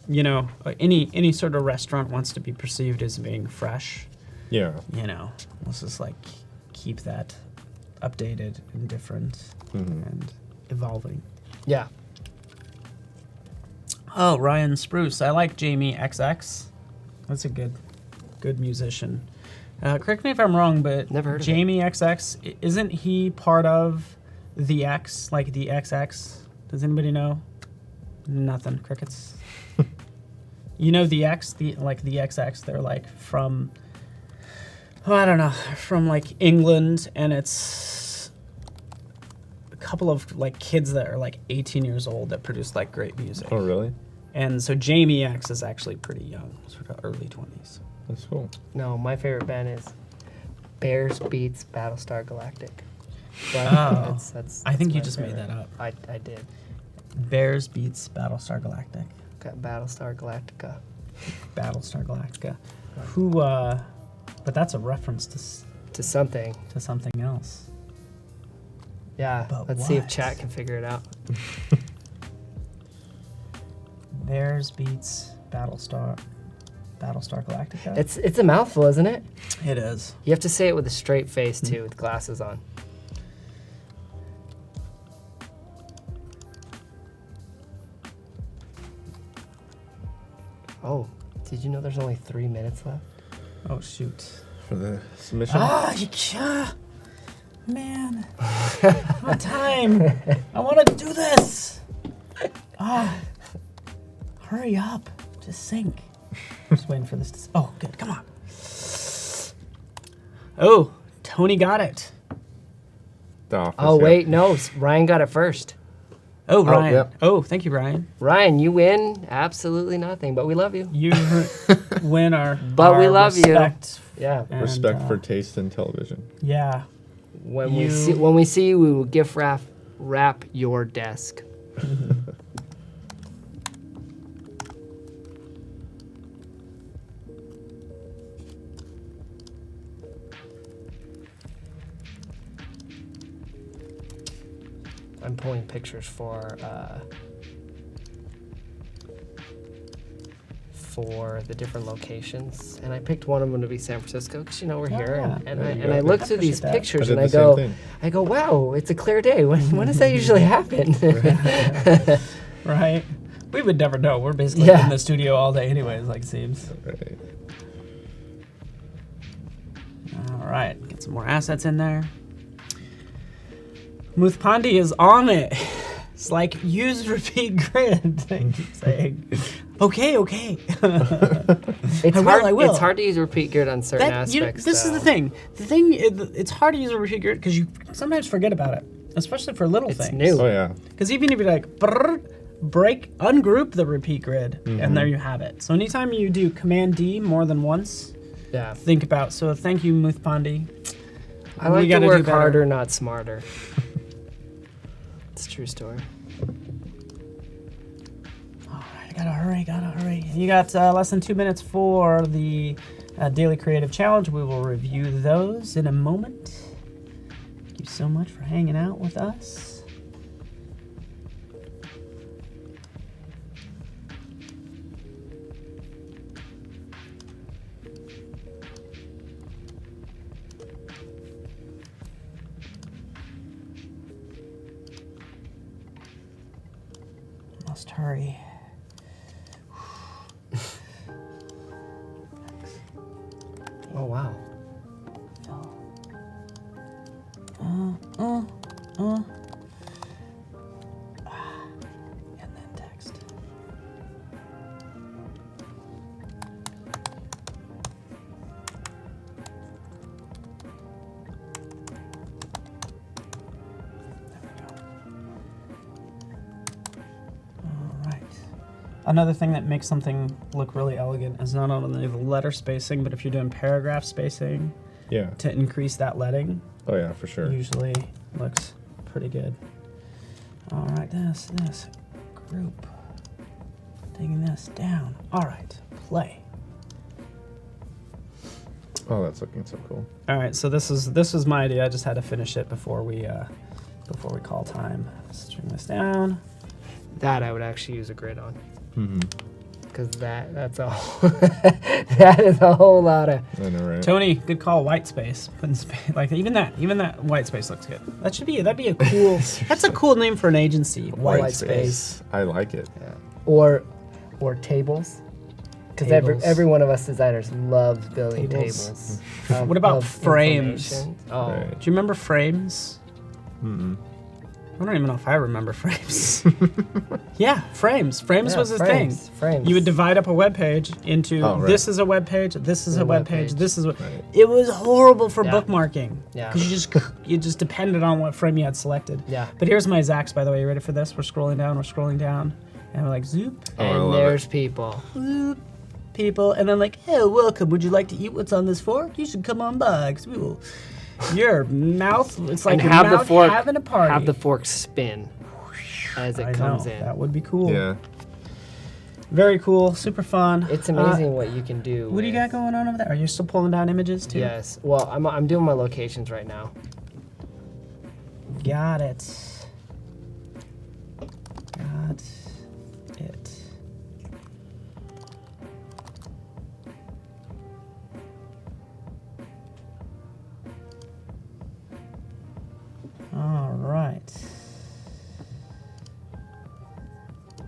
any sort of restaurant wants to be perceived as being fresh. Yeah. Let's just like keep that updated and different and evolving. Yeah. Oh, Ryan Spruce. I like Jamie XX. That's a good musician. Correct me if I'm wrong, but never heard of Jamie XX, isn't he part of the X, like the XX? Does anybody know? Nothing. Crickets. The X, the XX, they're like from... I don't know, from like England, and it's a couple of like kids that are like 18 years old that produce like great music. Oh, really? And so Jamie X is actually pretty young, sort of early 20s. That's cool. No, my favorite band is Bears Beats Battlestar Galactic. That's I think you just made that up. I did. Bears Beats Battlestar Galactic. Got Battlestar Galactica. Battlestar Galactica. Who, but that's a reference to something. To something else. Yeah, but let's see if chat can figure it out. Bears beats Battlestar Galactica. It's a mouthful, isn't it? It is. You have to say it with a straight face too, with glasses on. Oh, did you know there's only 3 minutes left? Oh shoot. For the submission. Man. On time. I want to do this. Hurry up. Just sync. Just waiting for this to... Oh, good. Come on. Oh, Tony got it. Oh, wait. No, Ryan got it first. Oh, Ryan. yep. Oh, thank you, Ryan. Ryan, you win absolutely nothing, but we love you. You win our But we love respect. you. Yeah. And, Respect for taste in television. Yeah. When we see you, we will gift wrap your desk. I'm pulling pictures for the different locations, and I picked one of them to be San Francisco because we're here, yeah. and I look through these pictures and I same go, wow, it's a clear day. When does that usually happen? Right. We would never know. We're basically in the studio all day anyways, like it seems. Right. All right, get some more assets in there. Muthpandi is on it. It's like, use repeat grid. I keep saying, okay. It's hard to use repeat grid on certain aspects. This is the thing. It's hard to use a repeat grid because you sometimes forget about it, especially for little things. It's new. Oh, yeah. Because even if you're like, ungroup the repeat grid, and there you have it. So anytime you do Command D more than once, think about. So thank you, Muthpandi. I like to work harder, not smarter. It's a true story. All right, gotta hurry. You got less than 2 minutes for the Daily Creative Challenge. We will review those in a moment. Thank you so much for hanging out with us. Must hurry. Oh, wow. And then text. Another thing that makes something look really elegant is not only the letter spacing, but if you're doing paragraph spacing, to increase that leading. Oh yeah, for sure. Usually looks pretty good. All right, this group, taking this down. All right, play. Oh, that's looking so cool. All right, so this was my idea. I just had to finish it before we call time. String this down. That I would actually use a grid on. Because that's a that is a whole lot of. I know, right? Tony, good call. White space. Like even that white space looks good. That'd be a cool. That's a cool name for an agency. White space. I like it. Yeah. Or tables. Because every one of us designers loves building tables. What about frames? Oh, Right. Do you remember frames? I don't even know if I remember frames. Yeah, frames. Frames was a thing. Frames. You would divide up a web page into this is a web page, this is a web page, this is a... Right. It was horrible for bookmarking. Yeah. Because you just depended on what frame you had selected. Yeah. But here's my Zax, by the way. You ready for this? We're scrolling down, and we're like, zoop, And there's people. zoop, people, and then like, hey, welcome. Would you like to eat what's on this fork? You should come on by, because we will... Your mouth, it's like And your have mouth the fork having a party. Have the fork spin as it comes in. That would be cool. Yeah. Very cool, super fun. It's amazing what you can do. What do you got going on over there? Are you still pulling down images too? Yes. Well, I'm doing my locations right now. Got it. Got it.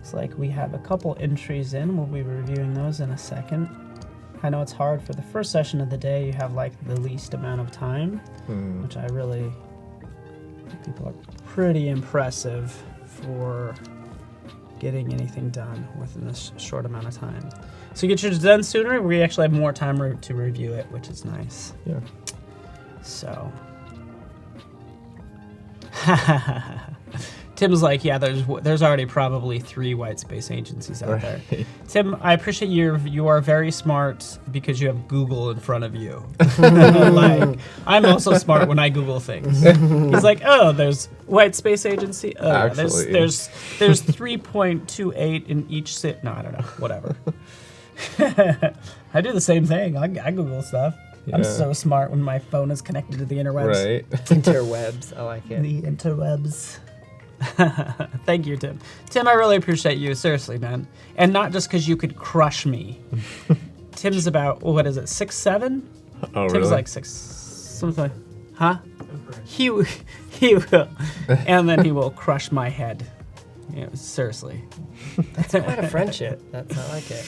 Looks like we have a couple entries in. We'll be reviewing those in a second. I know it's hard for the first session of the day. You have like the least amount of time, which I really think people are pretty impressive for getting anything done within this short amount of time. So you get yours done sooner. We actually have more time to review it, which is nice. Yeah. So. Tim's like, yeah, there's already probably 3 white space agencies out there. Tim, I appreciate you are very smart because you have Google in front of you. Like, I'm also smart when I Google things. He's like, oh, there's white space agency. Oh, actually, there's 3.28 in each No, I don't know. Whatever. I do the same thing. I Google stuff. Yeah. I'm so smart when my phone is connected to the interwebs. Right. Interwebs. I like it. The interwebs. Thank you, Tim. Tim, I really appreciate you. Seriously, man. And not just because you could crush me. Tim's about, what is it, 6'7"? Oh, Tim's really? like 6, something. Huh? He will. And then he will crush my head. Yeah, seriously. That's quite a friendship. I like it.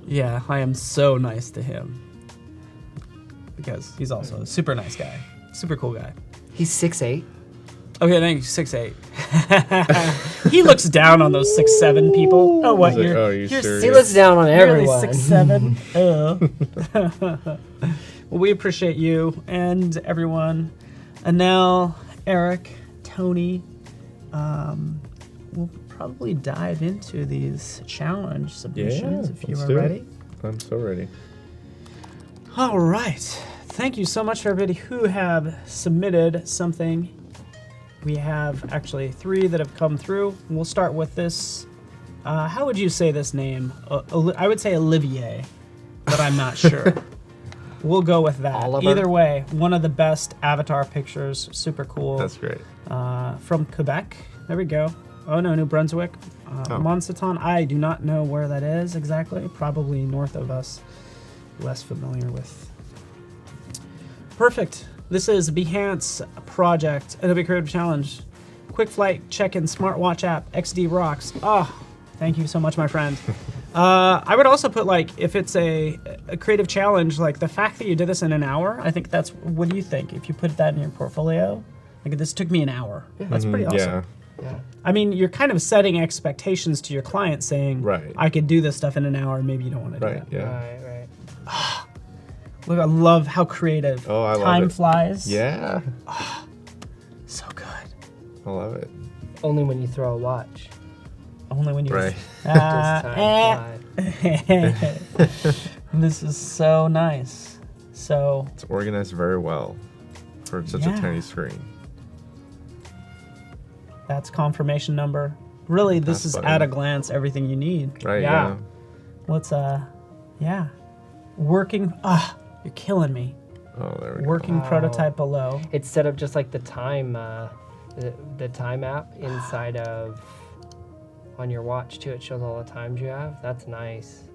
Yeah, I am so nice to him. Because he's also a super nice guy. Super cool guy. He's 6'8". Okay, thank you, 6'8". He looks down on those 6'7" people. Oh, what? You're serious? He looks down on everyone. Really 6'7". Well, we appreciate you and everyone. Anel, Eric, Tony. We'll probably dive into these challenge submissions if you are ready. I'm so ready. All right. Thank you so much for everybody who have submitted something. We have actually 3 that have come through. We'll start with this. How would you say this name? I would say Olivier, but I'm not sure. We'll go with that. Oliver? Either way, one of the best avatar pictures. Super cool. That's great. From Quebec. There we go. Oh, no, New Brunswick. Monseton. I do not know where that is exactly. Probably north of us. Less familiar with. Perfect. This is Behance Project, Adobe Creative Challenge, Quick Flight Check-in Smartwatch app, XD rocks. Oh, thank you so much, my friend. I would also put, like, if it's a creative challenge, like the fact that you did this in an hour, I think that's, what do you think? If you put that in your portfolio, like this took me an hour. That's pretty awesome. Yeah. I mean, you're kind of setting expectations to your client saying, I could do this stuff in an hour, maybe you don't want to do it. Right. Look, I love how creative. Oh, I love Time it. flies. Yeah. So good. I love it. Only when you throw a watch. Only when you. Right. Does time fly. This is so nice. So. It's organized very well for such a tiny screen. That's confirmation number. Really, this is at a glance everything you need. Right. Yeah. Let's working. You're killing me. Oh, there we go. Working prototype below. It's set up just like the time, the time app inside of on your watch too. It shows all the times you have. That's nice.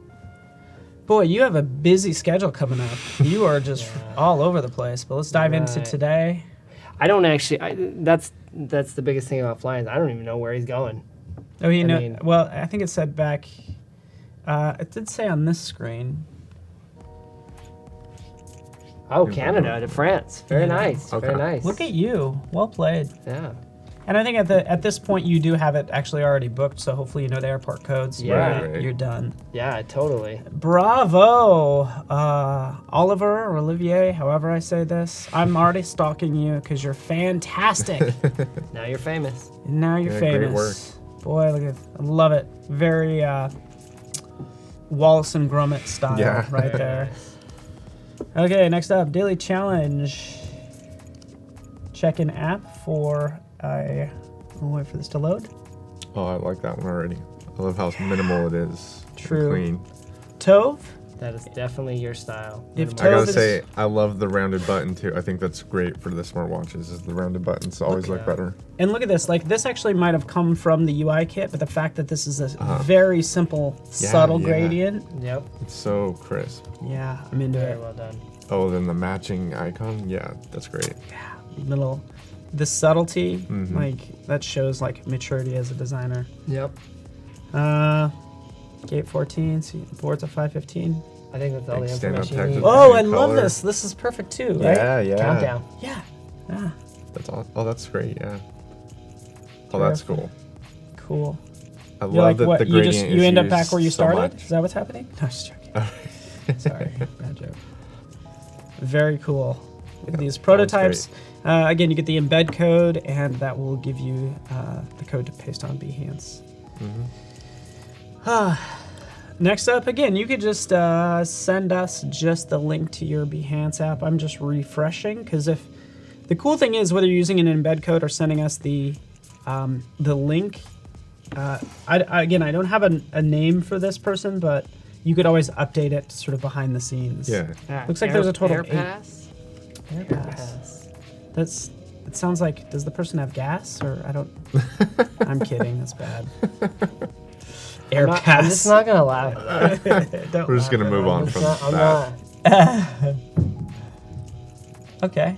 Boy, you have a busy schedule coming up. You are just all over the place. But let's dive into today. I don't actually. That's the biggest thing about flying. I don't even know where he's going. Oh, you know. Well, I think it said back. It did say on this screen. Oh, Canada to France. Very nice. Okay. Very nice. Look at you. Well played. Yeah. And I think at this point you do have it actually already booked, so hopefully you know the airport codes. Yeah. Right. You're done. Yeah, totally. Bravo, Oliver or Olivier, however I say this. I'm already stalking you because you're fantastic. Now you're famous. Now you're famous. Great work. Boy, look at I love it. Very Wallace and Gromit style right there. Okay, next up, daily challenge. Check-in app for we'll wait for this to load. Oh, I like that one already. I love how minimal it is. True. Clean. Tove? That is definitely your style. If I gotta say, I love the rounded button too. I think that's great for the smartwatches. Is the rounded buttons always look better. And look at this. Like this actually might have come from the UI kit, but the fact that this is a very simple, subtle gradient. Yep. It's so crisp. Yeah, I'm into Very it. well done. Oh, then the matching icon. Yeah, that's great. Yeah, the subtlety, like that shows like maturity as a designer. Yep. Gate 14, boards at 5:15. I think that's all the Stand-up information you text need. with- Oh, I color. love this. This is perfect too, right? Yeah. Countdown. Yeah. Yeah. That's all. Oh, that's great. Yeah. Oh, that's cool. Cool. I You're love like, that what, the you gradient just is you end up used back where you so started? much. Is that what's happening? No, I'm just joking. Sorry, bad joke. Very cool. With these prototypes, again, you get the embed code, and that will give you the code to paste on Behance. Next up, again, you could just send us just the link to your Behance app. I'm just refreshing, because if the cool thing is, whether you're using an embed code or sending us the link, I don't have a name for this person, but you could always update it sort of behind the scenes. Yeah. Looks like there's a total of 8. AirPass? AirPass. It sounds like, does the person have gas? Or I don't, I'm kidding, that's bad. AirPass. I'm just not going to laugh at that. We're just gonna move on from I'm that. not. Okay.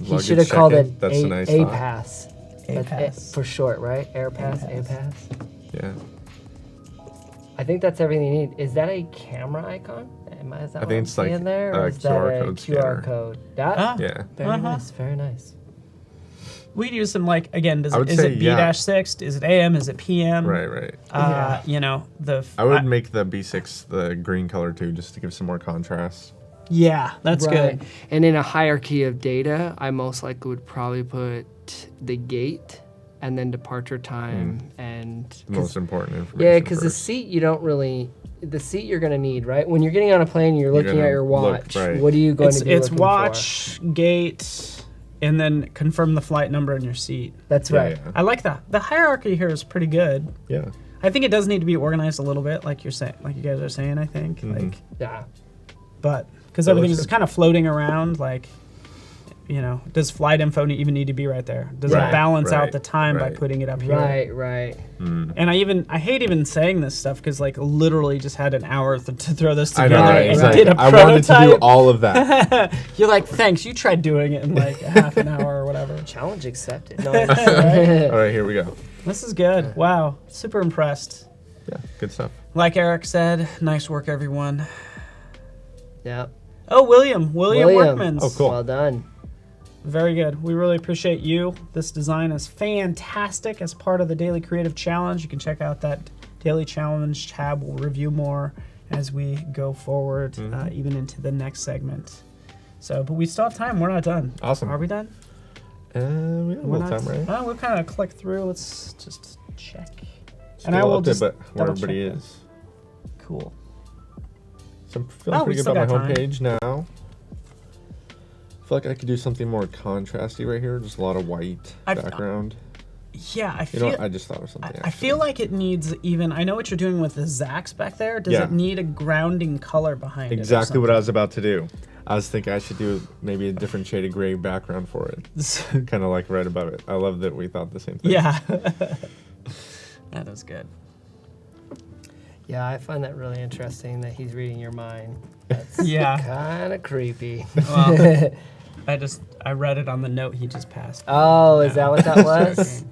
He should have called it That's a nice thought. APass. AirPass. For short, right? AirPass, AirPass. APass. Yeah. I think that's everything you need. Is that a camera icon? Is that I think it's like in there? a Or is that QR a code QR scanner. code? That? Yeah. Very nice, very nice. We could use some, like, again, I would is say, it yeah. B-6? Is it AM? Is it PM? Right. You know, I would make the B6 the green color too, just to give some more contrast. Yeah, that's Right. good. And in a hierarchy of data, I most likely would probably put the gate and then departure time and The most important information. yeah, because the first. seat you don't really the seat you're gonna need, right? When you're getting on a plane, you're looking gonna at your look, watch. right. What are you going to be It's looking watch, gate, and then confirm the flight number in your seat. for? That's Yeah, right. yeah. I like that. The hierarchy here is pretty good. Yeah. I think it does need to be organized a little bit, like you're saying, like you guys are saying. I think, Yeah. but because That everything's looks just good. kind of floating around, like, you know, does flight info even need to be right there? Does Right, it balance out right, the time by right. putting it up here? Right. And I hate even saying this stuff because, like, literally just had an hour to throw this I together know. and Exactly. did a I prototype. wanted to do all of that. You're like, thanks. You tried doing it in like a half an hour or whatever. Challenge accepted. No, All right, here we go. This is good. Wow, super impressed. Yeah, good stuff. Like Eric said, nice work, everyone. yeah. Oh, William Workmans. Oh, cool. Well done. Very good. We really appreciate you. This design is fantastic as part of the Daily Creative Challenge. You can check out that Daily Challenge tab. We'll review more as we go forward, even into the next segment. So, but we still have time. We're not done. Awesome. Are we done? We have a We're little time, right? Oh, we'll kind of click through. Let's just check. Still I will up to, just but where double check everybody that. is. Cool. So I'm feeling Oh, we pretty good still about my got time. homepage now. I feel like I could do something more contrasty right here. Just a lot of white background. Yeah, I You feel. know what? I just thought of something. I feel like it needs even. I know what you're doing with the Zax back there. Does Yeah. it need a grounding color behind it? or exactly what I something? was about to do. I was thinking I should do maybe a different shade of gray background for it. Kind of like right above it. I love that we thought the same thing. Yeah. That is good. Yeah, I find that really interesting that he's reading your mind. That's Yeah. kind of creepy. Well, I read it on the note he just passed. Oh, is that what that was? Joking.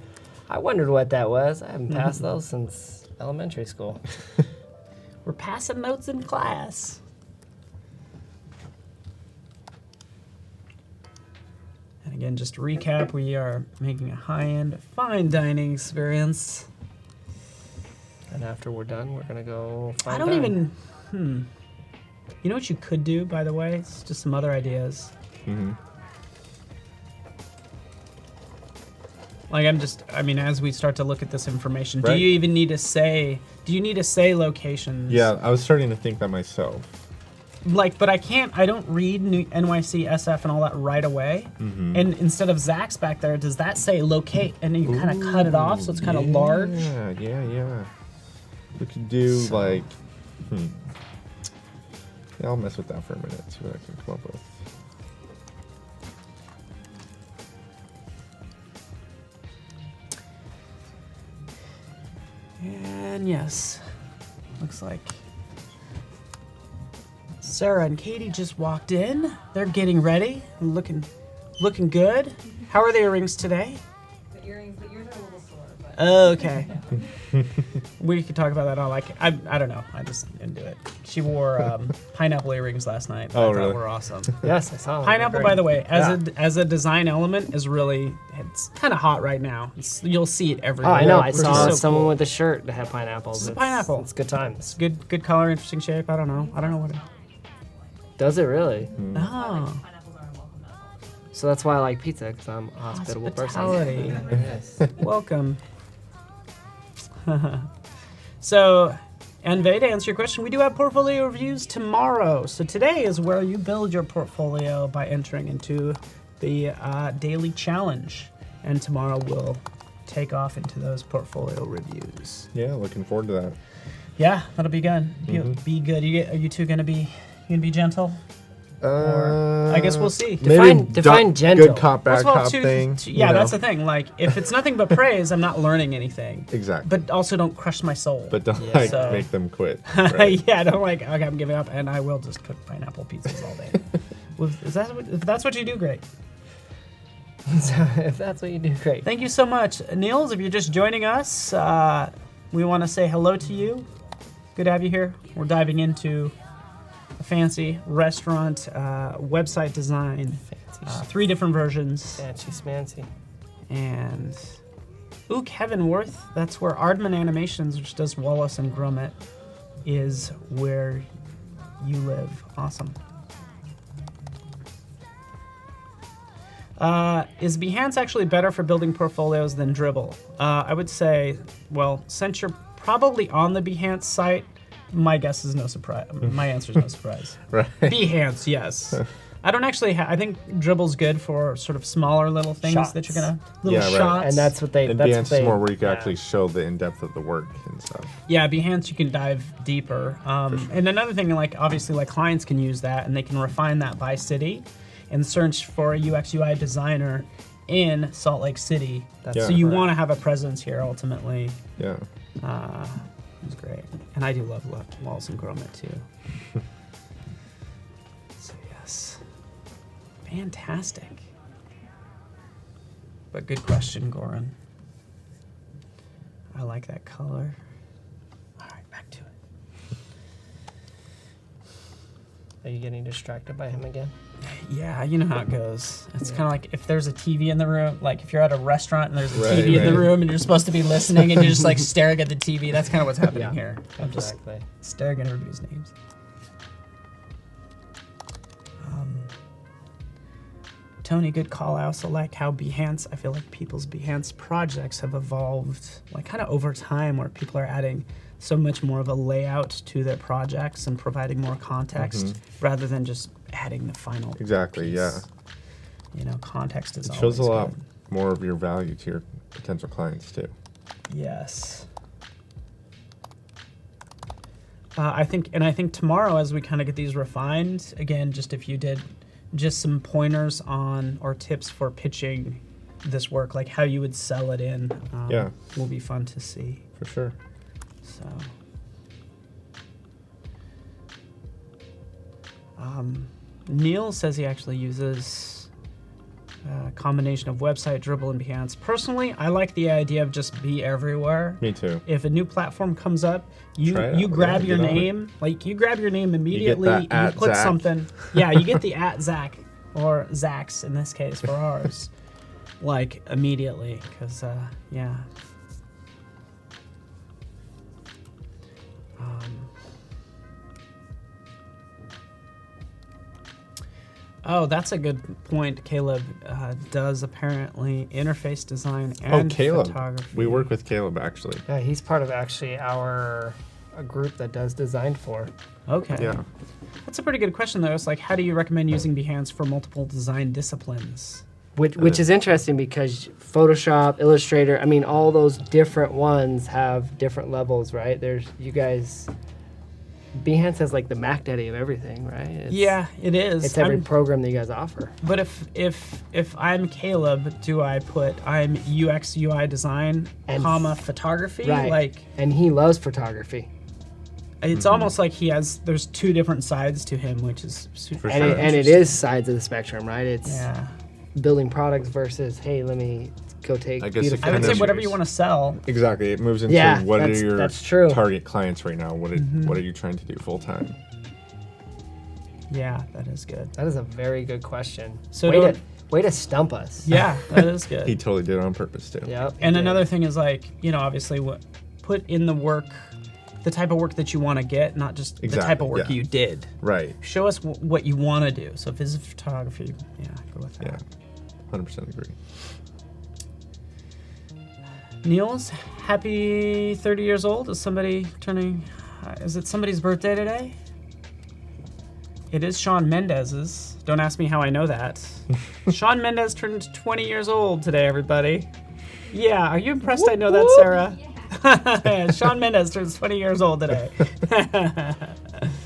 I wondered what that was. I haven't passed those since elementary school. We're passing notes in class. And again, just to recap, we are making a high-end, fine dining experience. And after we're done, we're gonna go find I don't even. You know what you could do, by the way? It's just some other ideas. Like I mean, as we start to look at this information, Right. do you even need to say? Do you need to say locations? Yeah, I was starting to think that myself. Like, but I don't read NYC, SF, and all that right away. And instead of Zach's back there, does that say locate? And then you kind of cut it off, so it's kind of large. Yeah. We could do like. Yeah, I'll mess with that for a minute. See what I can come up with. And yes, looks like Sarah and Katie just walked in. They're getting ready, looking good. How are the earrings today? The earrings are a little sore, but Okay. We could talk about that all. Like, I don't know. I just into it. She wore pineapple earrings last night. That I thought really? were awesome. Yes, I saw them. Pineapple, by the way, as a design element, is really, it's kind of hot right now. You'll see it everywhere. Oh, I know. I which saw is so someone cool. with a shirt that had pineapples. It's a pineapple. It's good times. Good color, interesting shape. I don't know what it. Does it really? Oh, So that's why I like pizza, because I'm a hospitable person. hospitality. Yes. Welcome. So, Anve, to answer your question, we do have portfolio reviews tomorrow. So today is where you build your portfolio by entering into the daily challenge. And tomorrow we'll take off into those portfolio reviews. Yeah, looking forward to that. Yeah, that'll be good. Be good. Are you two gonna be gentle? Or I guess we'll see. Define gentle. Good cop, bad First of all, cop thing. yeah, you know. that's the thing. Like, if it's nothing but praise, I'm not learning anything. Exactly. But also, don't crush my soul. But don't So- make them quit. Right? Yeah, don't like. Okay, I'm giving up, and I will just cook pineapple pizzas all day. If that's what you do, great. So if that's what you do, great. Thank you so much, Niels. If you're just joining us, we want to say hello to you. Good to have you here. We're diving into a fancy restaurant website design. Fancy, 3 different versions. fancy, smancy. And Kevin Worth, that's where Aardman Animations, which does Wallace and Gromit, is where you live. Awesome. Is Behance actually better for building portfolios than Dribbble? I would say, well, since you're probably on the Behance site, my guess is no surprise. My answer is no surprise. Right. Behance, yes. I don't actually I think Dribble's good for sort of smaller little things Shots. that you're gonna little Yeah, right. shots. And that's what they. And that's Behance what they, is more where you can yeah. actually show the in-depth of the work and stuff. Yeah, Behance you can dive deeper. And another thing, like obviously, like clients can use that and they can refine that by city, and search for a UX UI designer in Salt Lake City. That's So you right. want to have a presence here ultimately. Yeah. It's great, and I do love Wallace and Gromit too. So yes, fantastic. But good question, Goran. I like that color. All right, back to it. Are you getting distracted by him again? Yeah, you know how it goes. It's kind of like if there's a TV in the room, like if you're at a restaurant and there's a Right, TV in the right. room and you're supposed to be listening and you're just like staring at the TV. That's kind of what's happening Yeah, here. I'm just Exactly. staring at everybody's names. Tony, good call. I also like how Behance, I feel like people's Behance projects have evolved like kind of over time where people are adding so much more of a layout to their projects and providing more context rather than just adding the final Exactly, piece. yeah. You know, context is It shows a always lot good. more of your value to your potential clients too. Yes. I think tomorrow, as we kind of get these refined, again, just if you did just some pointers on or tips for pitching this work, like how you would sell it in, Yeah. will be fun to see. For sure. So, Neil says he actually uses a combination of website, Dribbble, and Behance. Personally, I like the idea of just be everywhere. Me too. If a new platform comes up, you Try it out. grab Yeah, your get on it. name, like you grab your name immediately, that you at put Zach. something. Yeah, you get the at Zach or Zach's in this case for ours, like immediately, because yeah. Oh, that's a good point. Caleb does apparently interface design and Caleb. photography. We work with Caleb actually. Yeah, he's part of actually a group that does design for. Okay. Yeah. That's a pretty good question, though. It's like, how do you recommend using Behance for multiple design disciplines? Which is interesting because Photoshop, Illustrator, I mean, all those different ones have different levels, right? Behance has like the Mac Daddy of everything, right? Yeah, it is. It's every program that you guys offer. But if I'm Caleb, do I put I'm UX UI design, And- photography? Right. Like And he loves photography. it's almost like there's two different sides to him, which is super. And it is sides of the spectrum, right? It's Yeah. building products versus, hey, let me go take I guess it beautiful I would say Kind of- whatever you want to sell. Exactly. It moves into Yeah, what are that's your true. target clients right now? What are you trying to do full time? Yeah, that is good. That is a very good question. So way to stump us. Yeah, that is good. He totally did it on purpose too. Yep. And another thing is like, obviously put in the work, the type of work that you want to get, not just the type of work yeah. you did. Right. Show us what you want to do. So if it's photography, go with that. Yeah. 100% agree. Niels, happy 30 years old. Is it somebody's birthday today? It is Shawn Mendes's. Don't ask me how I know that. Shawn Mendes turned 20 years old today, everybody. Yeah, are you impressed I know that, Sarah? Yeah. Shawn Mendes turns 20 years old today.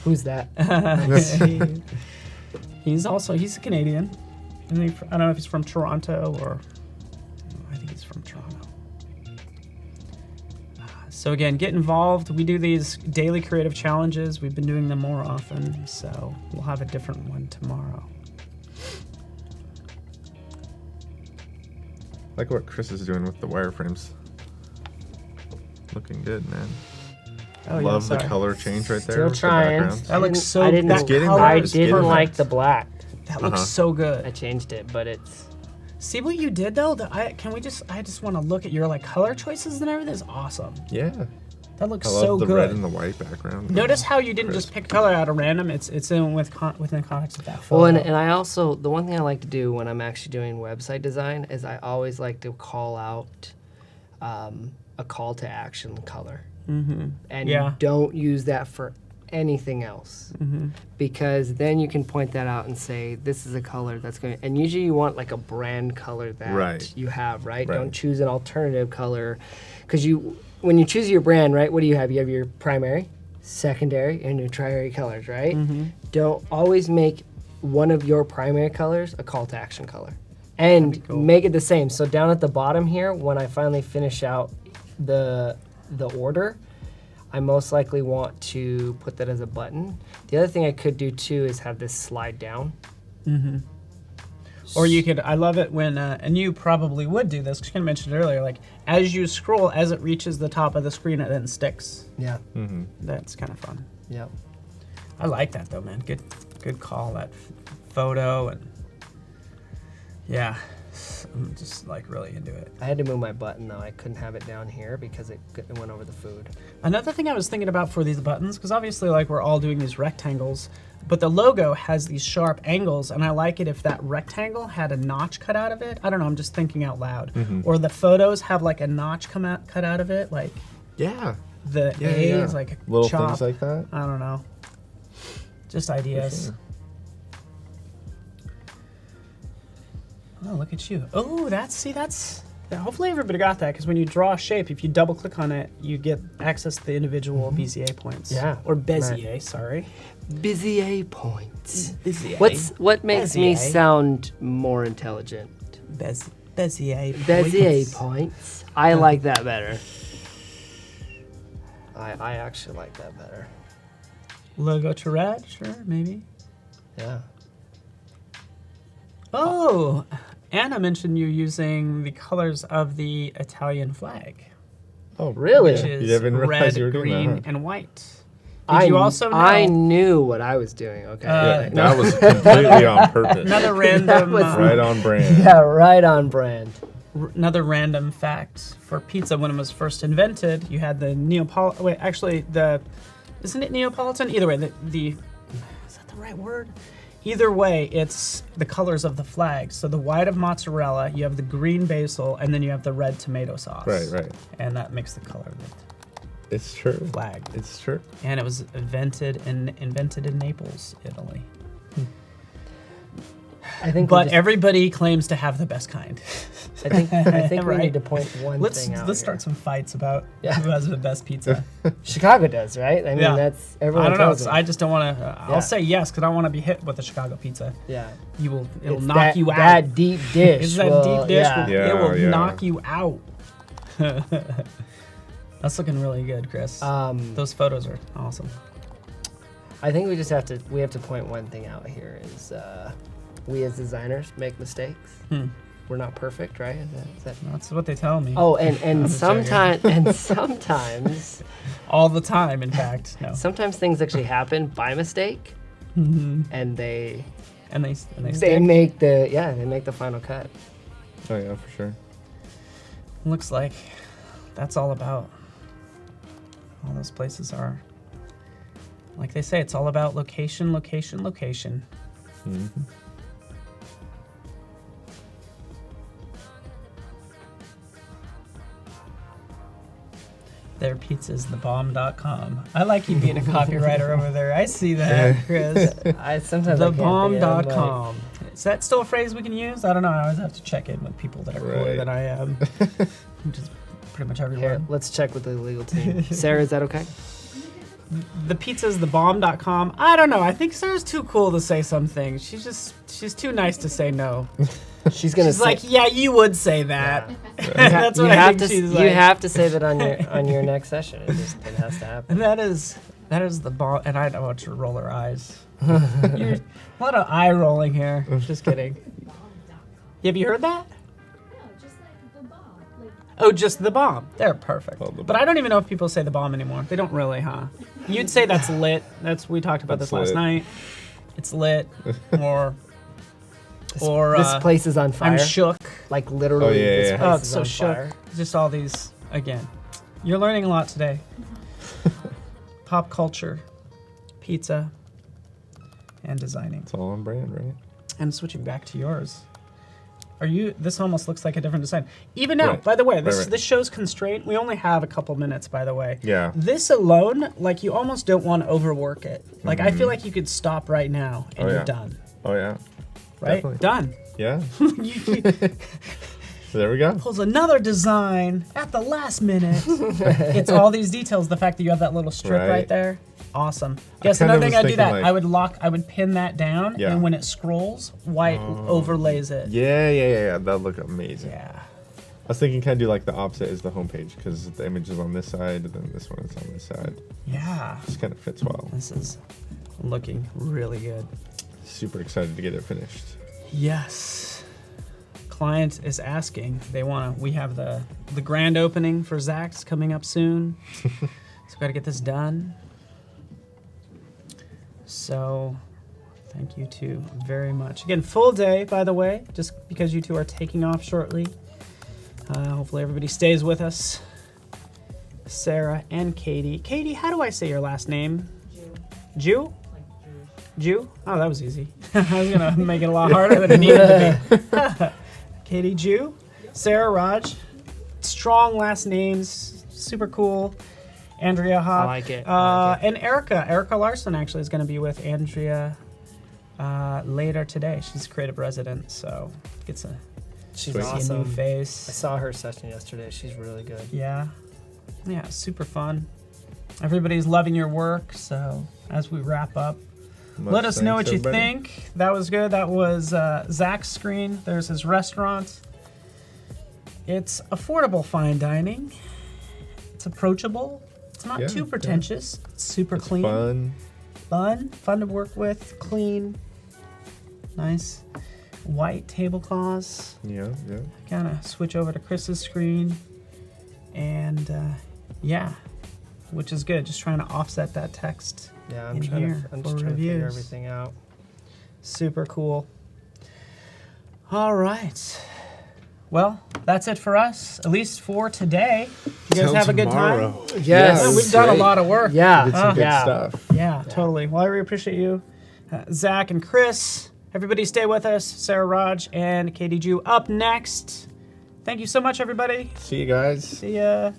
Who's that? He's a Canadian. I don't know if he's from Toronto or... I think he's from Toronto. So again, get involved. We do these daily creative challenges. We've been doing them more often, so we'll have a different one tomorrow. Like what Chris is doing with the wireframes. Looking good, man. Oh, Love the sorry. color change right there. Still with the trying. backgrounds. That looks so I didn't, that getting color there. I It's getting didn't there. like the black. That looks so good. I changed it, but it's... See what you did though? I just want to look at your like color choices and everything. It's awesome. Yeah. That looks I love so the good. red and the white background. Notice how you didn't just pick color out of random. It's in within the context of that photo. Well, and I also, the one thing I like to do when I'm actually doing website design is I always like to call out a call to action color. Mm-hmm. And Yeah. you don't use that for anything else. Mm-hmm. Because then you can point that out and say, this is a color that's going to, and usually you want like a brand color that Right. you have, right? Right. Don't choose an alternative color. Because when you choose your brand, right, what do you have? You have your primary, secondary, and your tertiary colors, right? Mm-hmm. Don't always make one of your primary colors a call to action color. And cool. make it the same. So down at the bottom here, when I finally finish out the order, I most likely want to put that as a button. The other thing I could do too is have this slide down. Mm-hmm. Or you could, I love it when, and you probably would do this, because you kind of mentioned it earlier, like as you scroll, as it reaches the top of the screen, it then sticks. Yeah. Mm-hmm. That's kind of fun. Yep. I like that though, man. Good call, that photo, and yeah, I'm just like really into it. I had to move my button though. I couldn't have it down here because it went over the food. Another thing I was thinking about for these buttons, because obviously like we're all doing these rectangles, but the logo has these sharp angles, and I like it if that rectangle had a notch cut out of it. I don't know, I'm just thinking out loud. Mm-hmm. Or the photos have like a notch cut out of it, like Yeah. the Yeah, A yeah. is like a Little chop. things like that. I don't know. Just ideas. sure. Oh, look at you. Oh, that's hopefully everybody got that, because when you draw a shape, if you double click on it, you get access to the individual Bezier points. Yeah. Or Bezier, sorry. Bezier points. Bezier. What makes me Bezier. sound more intelligent? Bezier points. Bezier points. I like that better. I actually like that better. Logo to red, sure, maybe. Yeah. Oh, Anna mentioned you using the colors of the Italian flag, Oh, Really? which You is didn't realize red, you were doing that, green, huh? and white. Did you also know? I knew what I was doing. Okay. Yeah, that was completely on purpose. Another random, was Right on brand. Yeah, right on brand. another random fact for pizza. When it was first invented, you had the Neapolitan. Wait, actually, isn't it Neapolitan? Either way, the is that the right word? Either way, it's the colors of the flag. So the white of mozzarella, you have the green basil, and then you have the red tomato sauce. Right. And that makes the color of the It's true. flag. It's true. And it was invented in Naples, Italy. I think. But everybody claims to have the best kind. I think we Right. need to point one Let's thing out. let's start here. some fights about Yeah. who has the best pizza. Chicago does, right? I mean, Yeah. that's everyone. I don't know. tells me. I just don't want to. Yeah. I'll say yes because I want to be hit with a Chicago pizza. Yeah. It'll It's knock that, you out. That deep dish. It's that will- deep dish. Yeah. Yeah, It will yeah. knock you out. That's looking really good, Chris. Those photos are awesome. I think we just have to point one thing out here is we as designers make mistakes. we're not perfect, right? Is that... That's what they tell me. Oh, and sometimes all the time, in fact. No. Sometimes things actually happen by mistake, and they make the final cut. Oh yeah, for sure. Looks like that's all about. All those places are. Like they say, it's all about location, location, location. Mm-hmm. Their pizza's thebomb.com. I like you being a copywriter over there. I see that, Chris. Thebomb.com. Is that still a phrase we can use? I don't know. I always have to check in with people that are cooler than I am. Just pretty much everywhere. Here, let's check with the legal team. Sarah, is that okay? The pizza's thebomb.com. I don't know. I think Sarah's too cool to say something. She's too nice to say no. She's like, yeah, you would say that. Yeah. That's what I think she's like. You have to say that on your next session. It has to happen. And that is the bomb. And I don't want you to roll her eyes. A lot of eye rolling here. Just kidding. Have you heard that? Oh, just the bomb. They're perfect. But I don't even know if people say the bomb anymore. They don't really, huh? You'd say that's lit. We talked about this last night. It's lit. Or this place is on fire. I'm shook. Like literally. This place it's so shook. Fire. Just all these again. You're learning a lot today. Pop culture, pizza, and designing. It's all on brand, right? And switching back to yours. This almost looks like a different design. Even now, by the way, this show's constraint. We only have a couple minutes, by the way. Yeah. This alone, like, you almost don't want to overwork it. Like, I feel like you could stop right now and you're done. Oh, yeah. Right? Definitely. Done. Yeah. There we go. Pulls another design at the last minute. It's all these details. The fact that you have that little strip right there. Awesome. Guess another thing I'd do that. Like, I would pin that down, and when it scrolls, white overlays it. Yeah. That'd look amazing. Yeah. I was thinking kind of do like the opposite is the homepage because the image is on this side and then this one is on this side. Yeah. Just kind of fits well. This is looking really good. Super excited to get it finished. Yes. Client is asking. We have the grand opening for Zach's coming up soon. So we got to get this done. So thank you two very much. Again, full day, by the way, just because you two are taking off shortly. Hopefully everybody stays with us. Sarah and Katie. Katie, how do I say your last name? Jew. Like Jew? Oh, that was easy. I was going to make it a lot harder than it needed to be. Katie Jew. Sarah Raj. Strong last names. Super cool. Andrea Hopp. I like it. And Erica Larson actually is going to be with Andrea later today. She's a creative resident, so she's awesome. A new face. I saw her session yesterday. She's really good. Yeah, super fun. Everybody's loving your work. So as we wrap up, let us know what you think. That was good. That was Zach's screen. There's his restaurant. It's affordable fine dining. It's approachable. It's not too pretentious. It's super clean. Fun to work with. Clean. Nice. White tablecloths. Yeah. Kind of switch over to Chris's screen. And which is good. Just trying to offset that text. Yeah, I'm just trying to figure everything out. Super cool. All right. Well, that's it for us, at least for today. You guys have a good time? Yes. We've done a lot of work. Yeah. Did some good stuff. Yeah, totally. Well, I really appreciate you. Zach and Chris, everybody stay with us. Sarah Raj and Katie Jew up next. Thank you so much, everybody. See you guys. See ya.